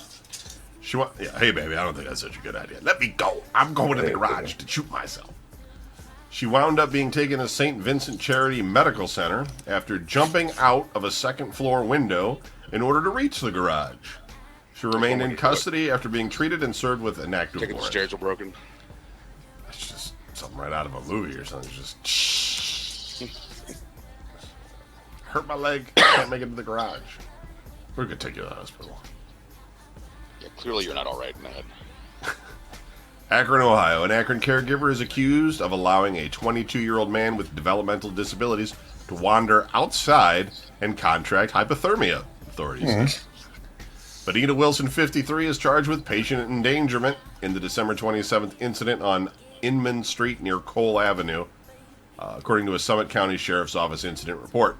Hey, baby, I don't think that's such a good idea. Let me go. I'm going to the garage to shoot myself. She wound up being taken to St. Vincent Charity Medical Center after jumping out of a second-floor window in order to reach the garage. She remained in custody after being treated and served with an active Thinking the warrant. stairs were broken. It's just something right out of a movie or something. It's just hurt my leg. Can't make it to the garage. We're gonna take you to the hospital. Yeah, clearly you're not all right in the head. Akron, Ohio. An Akron caregiver is accused of allowing a 22-year-old man with developmental disabilities to wander outside and contract hypothermia, authorities say. Benita Wilson, 53, is charged with patient endangerment in the December 27th incident on Inman Street near Cole Avenue, according to a Summit County Sheriff's Office incident report.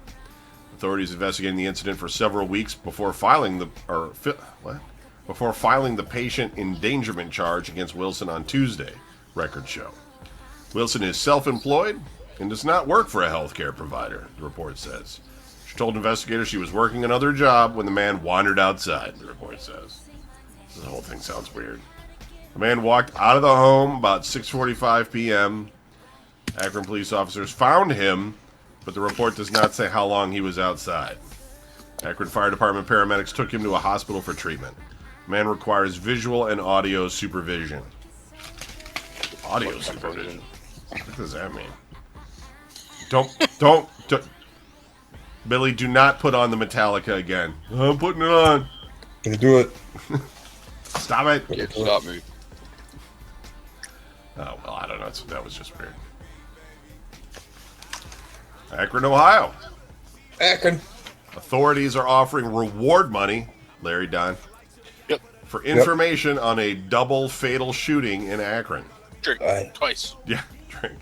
Authorities investigating the incident for several weeks before filing the patient endangerment charge against Wilson on Tuesday, records show. Wilson is self-employed and does not work for a healthcare provider, the report says. She told investigators she was working another job when the man wandered outside, the report says. The whole thing sounds weird. The man walked out of the home about 6:45 p.m. Akron police officers found him, but the report does not say how long he was outside. Akron Fire Department paramedics took him to a hospital for treatment. The man requires visual and audio supervision. Audio supervision? What does that mean? Don't. Billy, do not put on the Metallica again. I'm putting it on. Gonna do it. Stop it. Can't stop me. Oh, well, I don't know. That was just weird. Akron, Ohio. Akron. Authorities are offering reward money, Larry Dunn, Yep. for information on a double fatal shooting in Akron. Drink Aye. twice. Yeah, drink.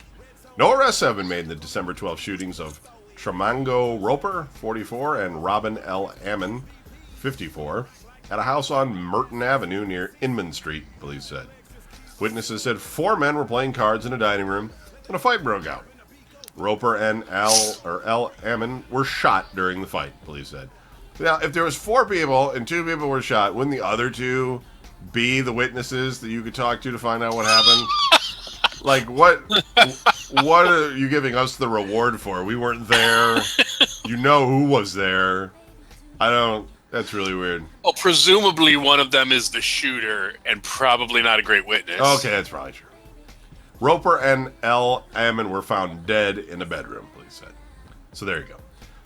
No arrests have been made in the December 12th shootings of Tremango Roper, 44, and Robin L. Ammon, 54, at a house on Merton Avenue near Inman Street, police said. Witnesses said 4 men were playing cards in a dining room when a fight broke out. Roper and L. Ammon were shot during the fight, police said. Now, if there was 4 people and 2 people were shot, wouldn't the other 2 be the witnesses that you could talk to find out what happened? Like, what are you giving us the reward for? We weren't there. You know who was there. That's really weird. Well, presumably one of them is the shooter and probably not a great witness. Okay, that's probably true. Roper and L. Ammon were found dead in a bedroom, police said. So there you go.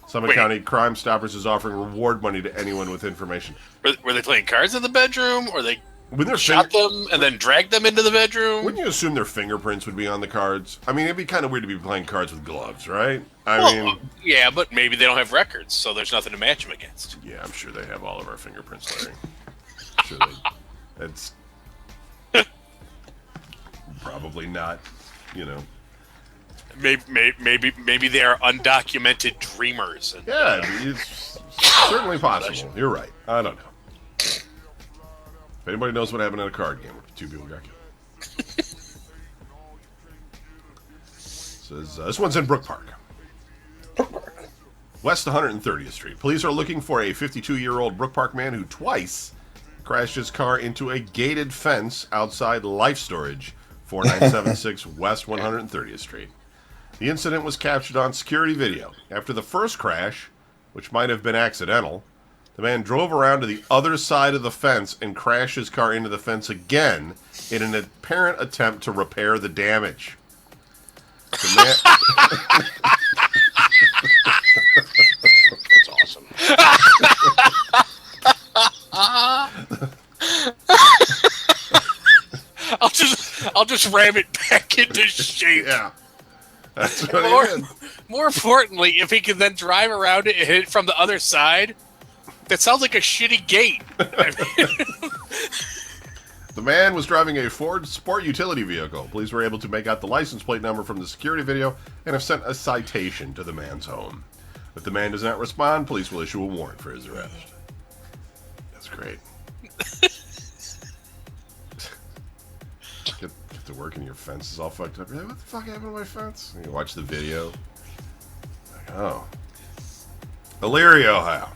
Summit County Crime Stoppers is offering reward money to anyone with information. Were they playing cards in the bedroom, or they When they're shot them and then dragged them into the bedroom? Wouldn't you assume their fingerprints would be on the cards? I mean, it'd be kind of weird to be playing cards with gloves, right? Yeah, but maybe they don't have records, so there's nothing to match them against. Yeah, I'm sure they have all of our fingerprints, Larry. That's probably not, Maybe they are undocumented dreamers. And, Yeah, it's certainly possible. You're right. I don't know. If anybody knows what happened in a card game where 2 people got killed. Says, this one's in Brook Park. West 130th Street. Police are looking for a 52-year-old Brook Park man who twice crashed his car into a gated fence outside Life Storage, 4976 West 130th Street. The incident was captured on security video. After the first crash, which might have been accidental, the man drove around to the other side of the fence and crashed his car into the fence again in an apparent attempt to repair the damage. The man... That's awesome. I'll just ram it back into shape. Yeah. That's what he did. More importantly, if he can then drive around it and hit it from the other side, that sounds like a shitty gate. The man was driving a Ford Sport utility vehicle. Police were able to make out the license plate number from the security video and have sent a citation to the man's home. If the man does not respond, police will issue a warrant for his arrest. That's great. Get to work and your fence is all fucked up. You're like, what the fuck happened to my fence? And you watch the video. Like, oh. Elyria, Ohio.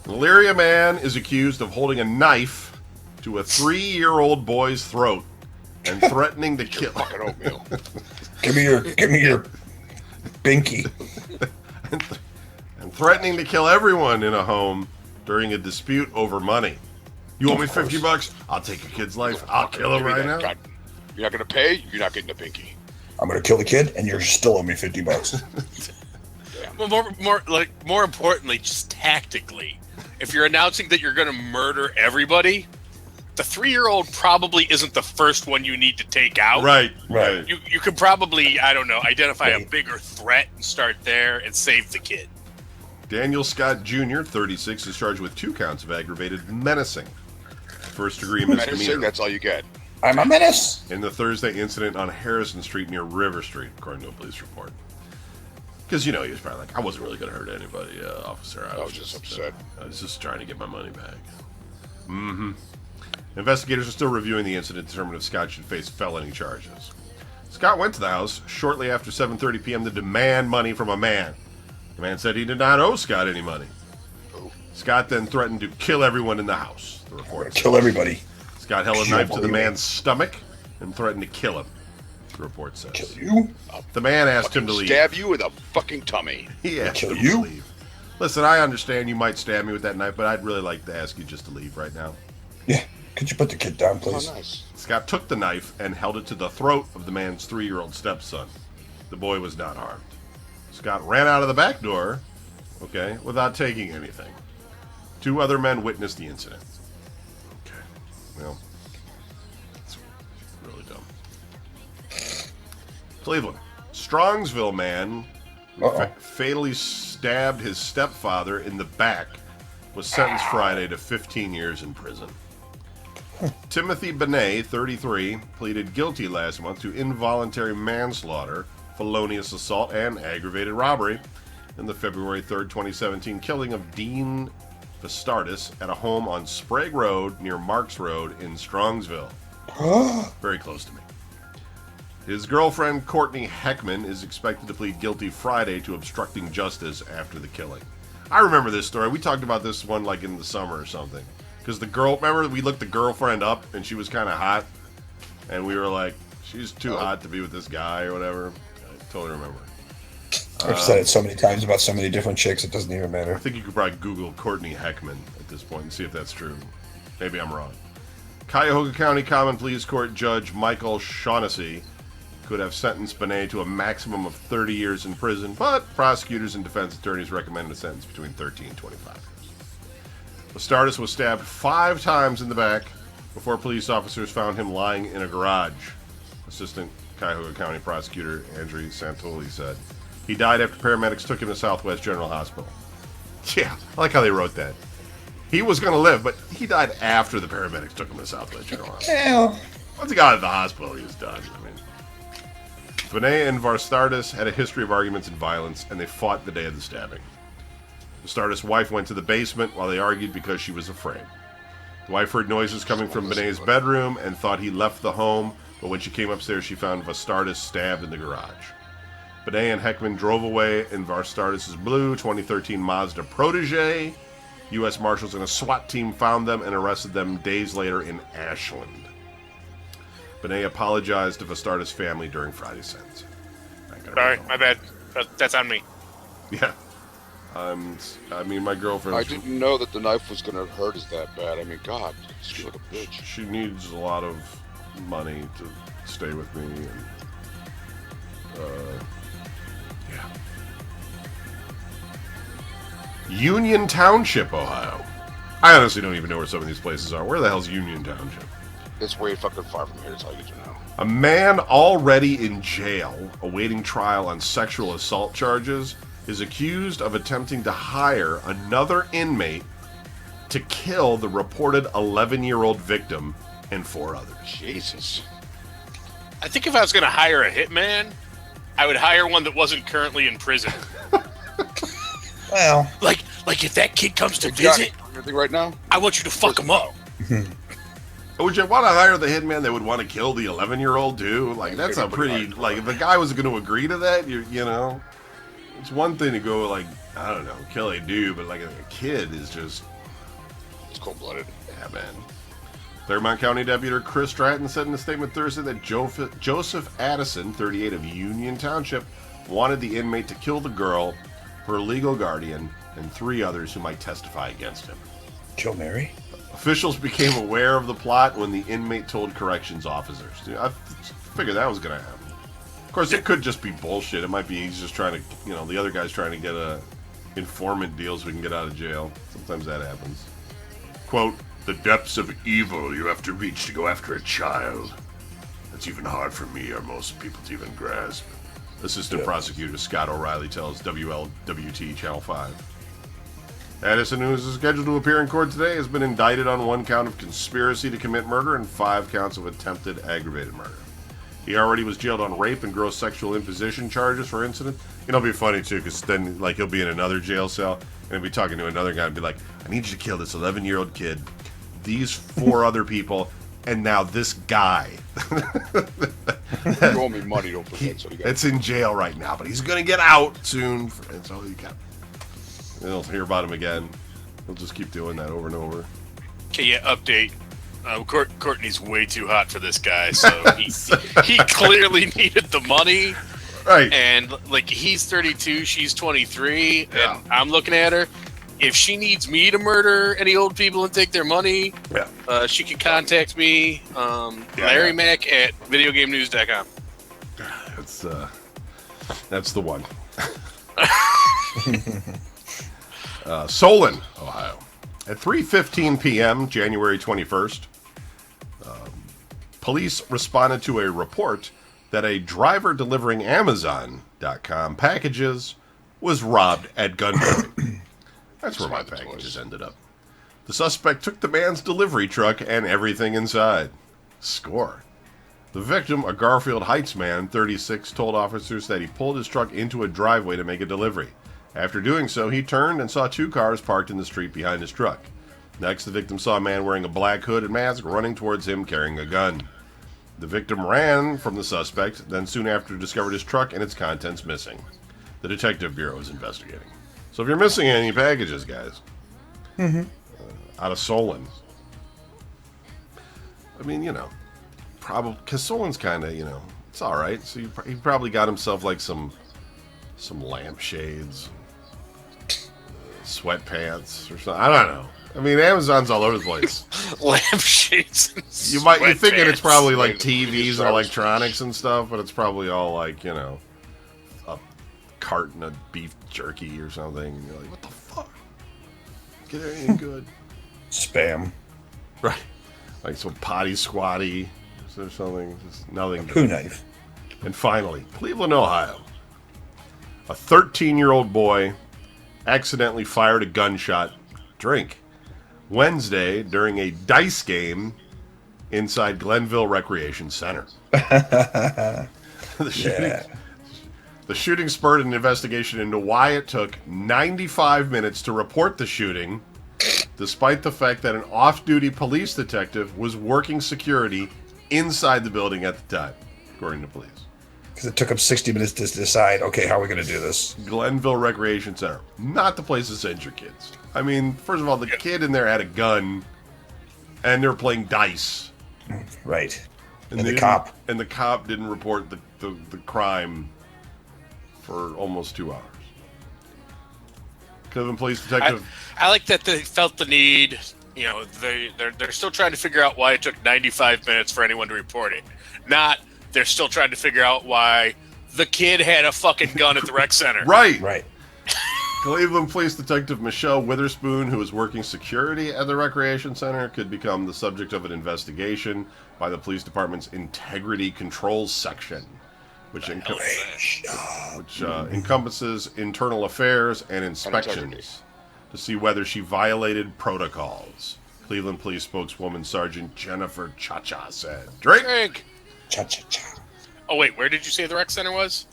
An Elyria man is accused of holding a knife to a 3-year-old boy's throat and threatening to kill. Fucking oatmeal. Give me your binky. and threatening to kill everyone in a home during a dispute over money. You owe me $50? I'll take your kid's life. I'll kill him right now. You're not going to pay? You're not getting a pinky. I'm gonna kill the kid, and you're still owe me $50. Well, more importantly, just tactically, if you're announcing that you're going to murder everybody, the 3-year-old probably isn't the first one you need to take out. Right. You could probably, I don't know, identify a bigger threat and start there and save the kid. Daniel Scott Jr., 36, is charged with 2 counts of aggravated menacing. First-degree Menacing, misdemeanor. that's all you get. I'm a menace. In the Thursday incident on Harrison Street near River Street, according to a police report. Because, he was probably like, I wasn't really going to hurt anybody, officer. I was just upset. I was just trying to get my money back. Mm-hmm. Investigators are still reviewing the incident to determine if Scott should face felony charges. Scott went to the house shortly after 7:30 p.m. to demand money from a man. The man said he did not owe Scott any money. Oh. Scott then threatened to kill everyone in the house. The report Kill everybody. Scott held a knife to the man's stomach and threatened to kill him. The report says. Kill you? The man asked him to leave. Stab you with a fucking tummy. He asked Kill him you? to leave. Listen, I understand you might stab me with that knife, but I'd really like to ask you just to leave right now. Yeah. Could you put the kid down, Oh, please? nice. Scott took the knife and held it to the throat of the man's 3-year-old stepson. The boy was not harmed. Scott ran out of the back door, without taking anything. 2 other men witnessed the incident. Okay, well, it's really dumb. Cleveland. Strongsville man fatally stabbed his stepfather in the back was sentenced Friday to 15 years in prison. Timothy Benet, 33, pleaded guilty last month to involuntary manslaughter, felonious assault, and aggravated robbery in the February 3rd, 2017 killing of Dean Vastardis at a home on Sprague Road near Marks Road in Strongsville. Very close to me. His girlfriend, Courtney Heckman, is expected to plead guilty Friday to obstructing justice after the killing. I remember this story. We talked about this one like in the summer or something. Because remember we looked the girlfriend up and she was kind of hot? And we were like, she's too hot to be with this guy or whatever. I totally remember. I've said it so many times about so many different chicks, it doesn't even I matter. think you could probably Google Courtney Heckman at this point and see if that's true. Maybe I'm wrong. Cuyahoga County Common Pleas Court Judge Michael Shaughnessy could have sentenced Benet to a maximum of 30 years in prison, but prosecutors and defense attorneys recommended a sentence between 13 and 25 years. Vastardis was stabbed 5 times in the back before police officers found him lying in a garage. Assistant Cuyahoga County Prosecutor Andrew Santoli said. He died after paramedics took him to Southwest General Hospital. Yeah, I like how they wrote that. He was going to live, but he died after the paramedics took him to Southwest General Hospital. Hell. Once he got out of the hospital, he was done. I mean, Benet and Vastardis had a history of arguments and violence, and they fought the day of the stabbing. Vastardis' wife went to the basement while they argued because she was afraid. The wife heard noises coming from Benet's bedroom and thought he left the home, but when she came upstairs, she found Vastardis stabbed in the garage. Benet and Heckman drove away in Vastardis' blue 2013 Mazda Protege. U.S. Marshals and a SWAT team found them and arrested them days later in Ashland. Benet apologized to Vastardis' family during Friday's sentencing. Sorry, my bad. That's on me. Yeah. I mean, my girlfriend... I didn't know that the knife was going to hurt us that bad. I mean, God, she's like a bitch. She needs a lot of money to stay with me. And, yeah. Union Township, Ohio. I honestly don't even know where some of these places are. Where the hell's Union Township? It's way fucking far from here, that's all you need to know. A man already in jail, awaiting trial on sexual assault charges, is accused of attempting to hire another inmate to kill the reported 11-year-old victim and 4 others. Jesus. I think if I was going to hire a hitman, I would hire one that wasn't currently in prison. Well, Like if that kid comes to Hey, Josh, visit, anything right now? I want you to fuck him up. Would you want to hire the hitman that would want to kill the 11-year-old too? Like, that's a pretty... Like, if the guy was going to agree to that, you know... It's one thing to go, like, I don't know, kill a dude, but, like, a kid is just... It's cold-blooded. Yeah, man. Claremont County Deputy Chris Stratton said in a statement Thursday that Joseph Addison, 38 of Union Township, wanted the inmate to kill the girl, her legal guardian, and 3 others who might testify against him. kill Mary? Officials became aware of the plot when the inmate told corrections officers. Dude, I figured that was going to happen. Of course, it could just be bullshit. It might be he's just trying to, you know, the other guy's trying to get a informant deal so we can get out of jail. Sometimes that happens. Quote, the depths of evil you have to reach to go after a child. That's even hard for me or most people to even grasp. Assistant Prosecutor Scott O'Reilly tells WLWT Channel 5. Addison, who is scheduled to appear in court today, has been indicted on 1 count of conspiracy to commit murder and 5 counts of attempted aggravated murder. He already was jailed on rape and gross sexual imposition charges for incident. It'll be funny, too, because then he'll be in another jail cell, and he'll be talking to another guy and be like, I need you to kill this 11-year-old kid, these 4 other people, and now this guy. You owe me money, don't forget. So you got It's in jail right now, but he's going to get out soon. And so you got... And they'll hear about him again. He'll just keep doing that over and over. Okay, yeah, update. Courtney's way too hot for this guy, so he clearly needed the money. Right. And, like, he's 32, she's 23, Yeah. and I'm looking at her. If she needs me to murder any old people and take their money, she can contact me, Larry Mack at videogamenews.com. That's the one. Solon, Ohio. At 3:15 p.m., January 21st, police responded to a report that a driver delivering Amazon.com packages was robbed at gunpoint. That's where my packages ended up. The suspect took the man's delivery truck and everything inside. Score. The victim, a Garfield Heights man, 36, told officers that he pulled his truck into a driveway to make a delivery. After doing so, he turned and saw 2 cars parked in the street behind his truck. Next, the victim saw a man wearing a black hood and mask running towards him carrying a gun. The victim ran from the suspect, then soon after discovered his truck and its contents missing. The Detective Bureau is investigating. So if you're missing any packages, guys, out of Solon, I mean, probably, because Solon's kind of, it's all right. So he probably got himself like some lampshades, sweatpants, or something. I don't know. I mean, Amazon's all over the place. Lampshades. You're thinking it's probably like TVs and electronics and stuff, but it's probably all like, a carton of beef jerky or something. And you're like, what the fuck? Get anything good? Spam. Right. Like some potty squatty or something. Just nothing Poo good. knife. And finally, Cleveland, Ohio. A 13-year-old boy accidentally fired a gunshot Wednesday during a dice game inside Glenville Recreation Center. The shooting spurred an investigation into why it took 95 minutes to report the shooting, despite the fact that an off-duty police detective was working security inside the building at the time, according to police. Because it took them 60 minutes to decide, okay, how are we going to do this? Glenville Recreation Center. Not the place to send your kids. I mean, first of all, the kid in there had a gun, and they were playing dice. Right. And the cop didn't report the crime for almost 2 hours. Cleveland Police Detective. I like that they felt the need. They're still trying to figure out why it took 95 minutes for anyone to report it. Not they're still trying to figure out why the kid had a fucking gun at the rec center. Right. Cleveland Police Detective Michelle Witherspoon, who is working security at the recreation center, could become the subject of an investigation by the police department's Integrity Controls section, which encompasses internal affairs and inspections to see whether she violated protocols. Cleveland Police spokeswoman Sergeant Jennifer Cha-Cha said, Drink! Cha-cha-cha. Oh, wait, where did you say the rec center was?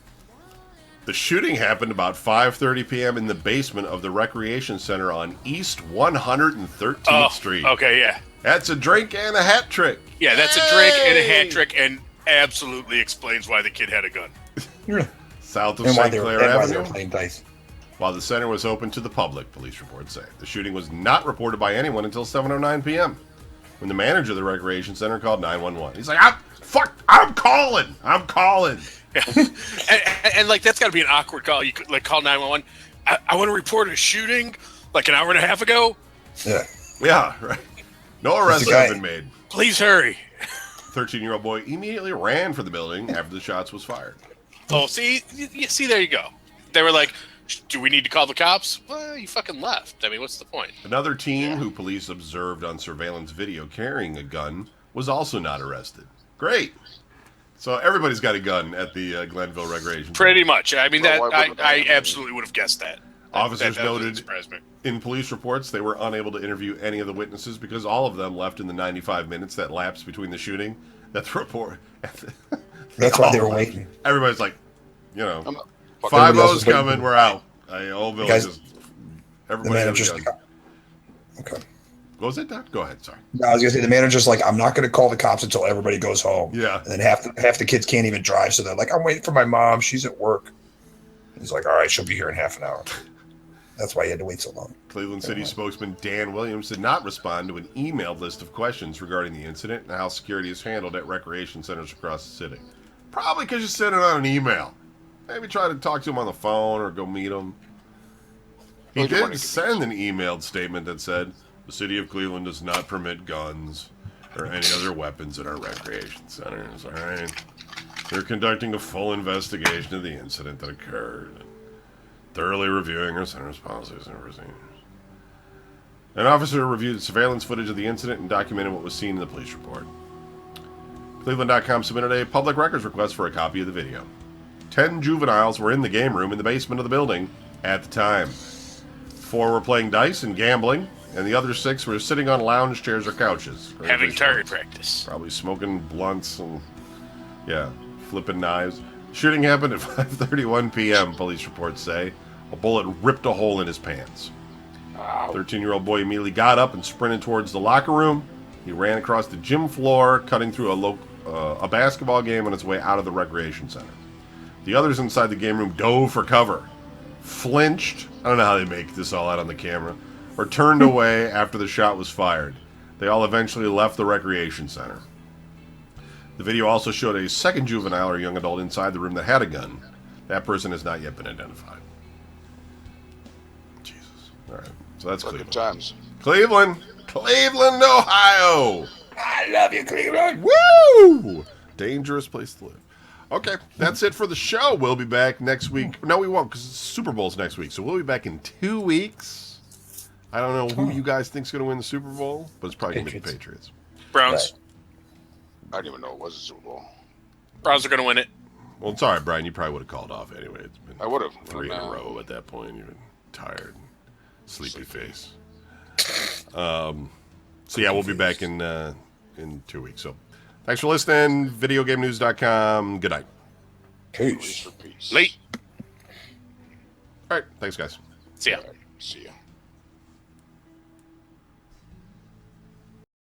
The shooting happened about 5:30 p.m. in the basement of the recreation center on East 113th Street. Okay, yeah. That's a drink and a hat trick. Yeah, that's a drink and a hat trick, and absolutely explains why the kid had a gun. South of And why St. they were Clair Avenue. playing dice. While the center was open to the public, police reports say. The shooting was not reported by anyone until 7:09 p.m. when the manager of the recreation center called 911. He's like, I'm calling. Yeah. and like, that's got to be an awkward call. You could, like, call 911. I want to report a shooting, like, an hour and a half ago. Yeah, right. No arrests have been made. Please hurry. 13-year-old boy immediately ran for the building after the shots was fired. Oh, see, there you go. They were like, do we need to call the cops? Well, you fucking left. I mean, what's the point? Another teen who police observed on surveillance video carrying a gun was also not arrested. Great. So everybody's got a gun at the Glenville Recreation Center. Pretty much. I mean, Well, I absolutely would have guessed that. Officers That noted surprised me. in police reports they were unable to interview any of the witnesses because all of them left in the 95 minutes that lapsed between the shooting. That's the report. That's why they were waiting. Everybody's like, you know, I'm not fucking- 5-0's Everybody else was waiting. coming, we're out. Whole village Guys, is. The Everybody has manager's a gun. like, okay. What was it, Doc? Go ahead, sorry. No, I was gonna say the manager's like, I'm not gonna call the cops until everybody goes home. Yeah. And then half the kids can't even drive, so they're like, I'm waiting for my mom. She's at work. He's like, all right, she'll be here in half an hour. That's why he had to wait so long. Cleveland City spokesman Dan Williams did not respond to an emailed list of questions regarding the incident and how security is handled at recreation centers across the city. Probably because you sent it on an email. Maybe try to talk to him on the phone or go meet him. He Well, you wanna did get send an emailed statement that said, the city of Cleveland does not permit guns or any other weapons in our recreation centers. All right. They're conducting a full investigation of the incident that occurred, thoroughly reviewing our center's policies and procedures. An officer reviewed surveillance footage of the incident and documented what was seen in the police report. Cleveland.com submitted a public records request for a copy of the video. 10 juveniles were in the game room in the basement of the building at the time. 4 were playing dice and gambling, and the other 6 were sitting on lounge chairs or couches. Having target practice. Probably smoking blunts and, yeah, flipping knives. Shooting happened at 5:31 p.m., police reports say. A bullet ripped a hole in his pants. 13-year-old boy immediately got up and sprinted towards the locker room. He ran across the gym floor, cutting through a basketball game on its way out of the recreation center. The others inside the game room dove for cover, flinched, I don't know how they make this all out on the camera, or turned away after the shot was fired. They all eventually left the recreation center. The video also showed a second juvenile or young adult inside the room that had a gun. That person has not yet been identified. Jesus. All right. So that's Fucking Cleveland. times. Cleveland, Ohio. I love you, Cleveland. Woo! Dangerous place to live. Okay, that's it for the show. We'll be back next week. No, we won't, because Super Bowl's next week. So we'll be back in 2 weeks. I don't know who you guys think's going to win the Super Bowl, but it's probably going to be the Patriots. Browns. I didn't even know it was a Super Bowl. Browns are going to win it. Well, it's all right, Brian. You probably would have called off anyway. It's been I would have. 3 in a row at that point. You've been tired, sleepy face. So yeah, we'll be back in 2 weeks. So thanks for listening. VideoGameNews.com. Good night. Peace. Peace. Late. All right, thanks guys. See ya. See ya.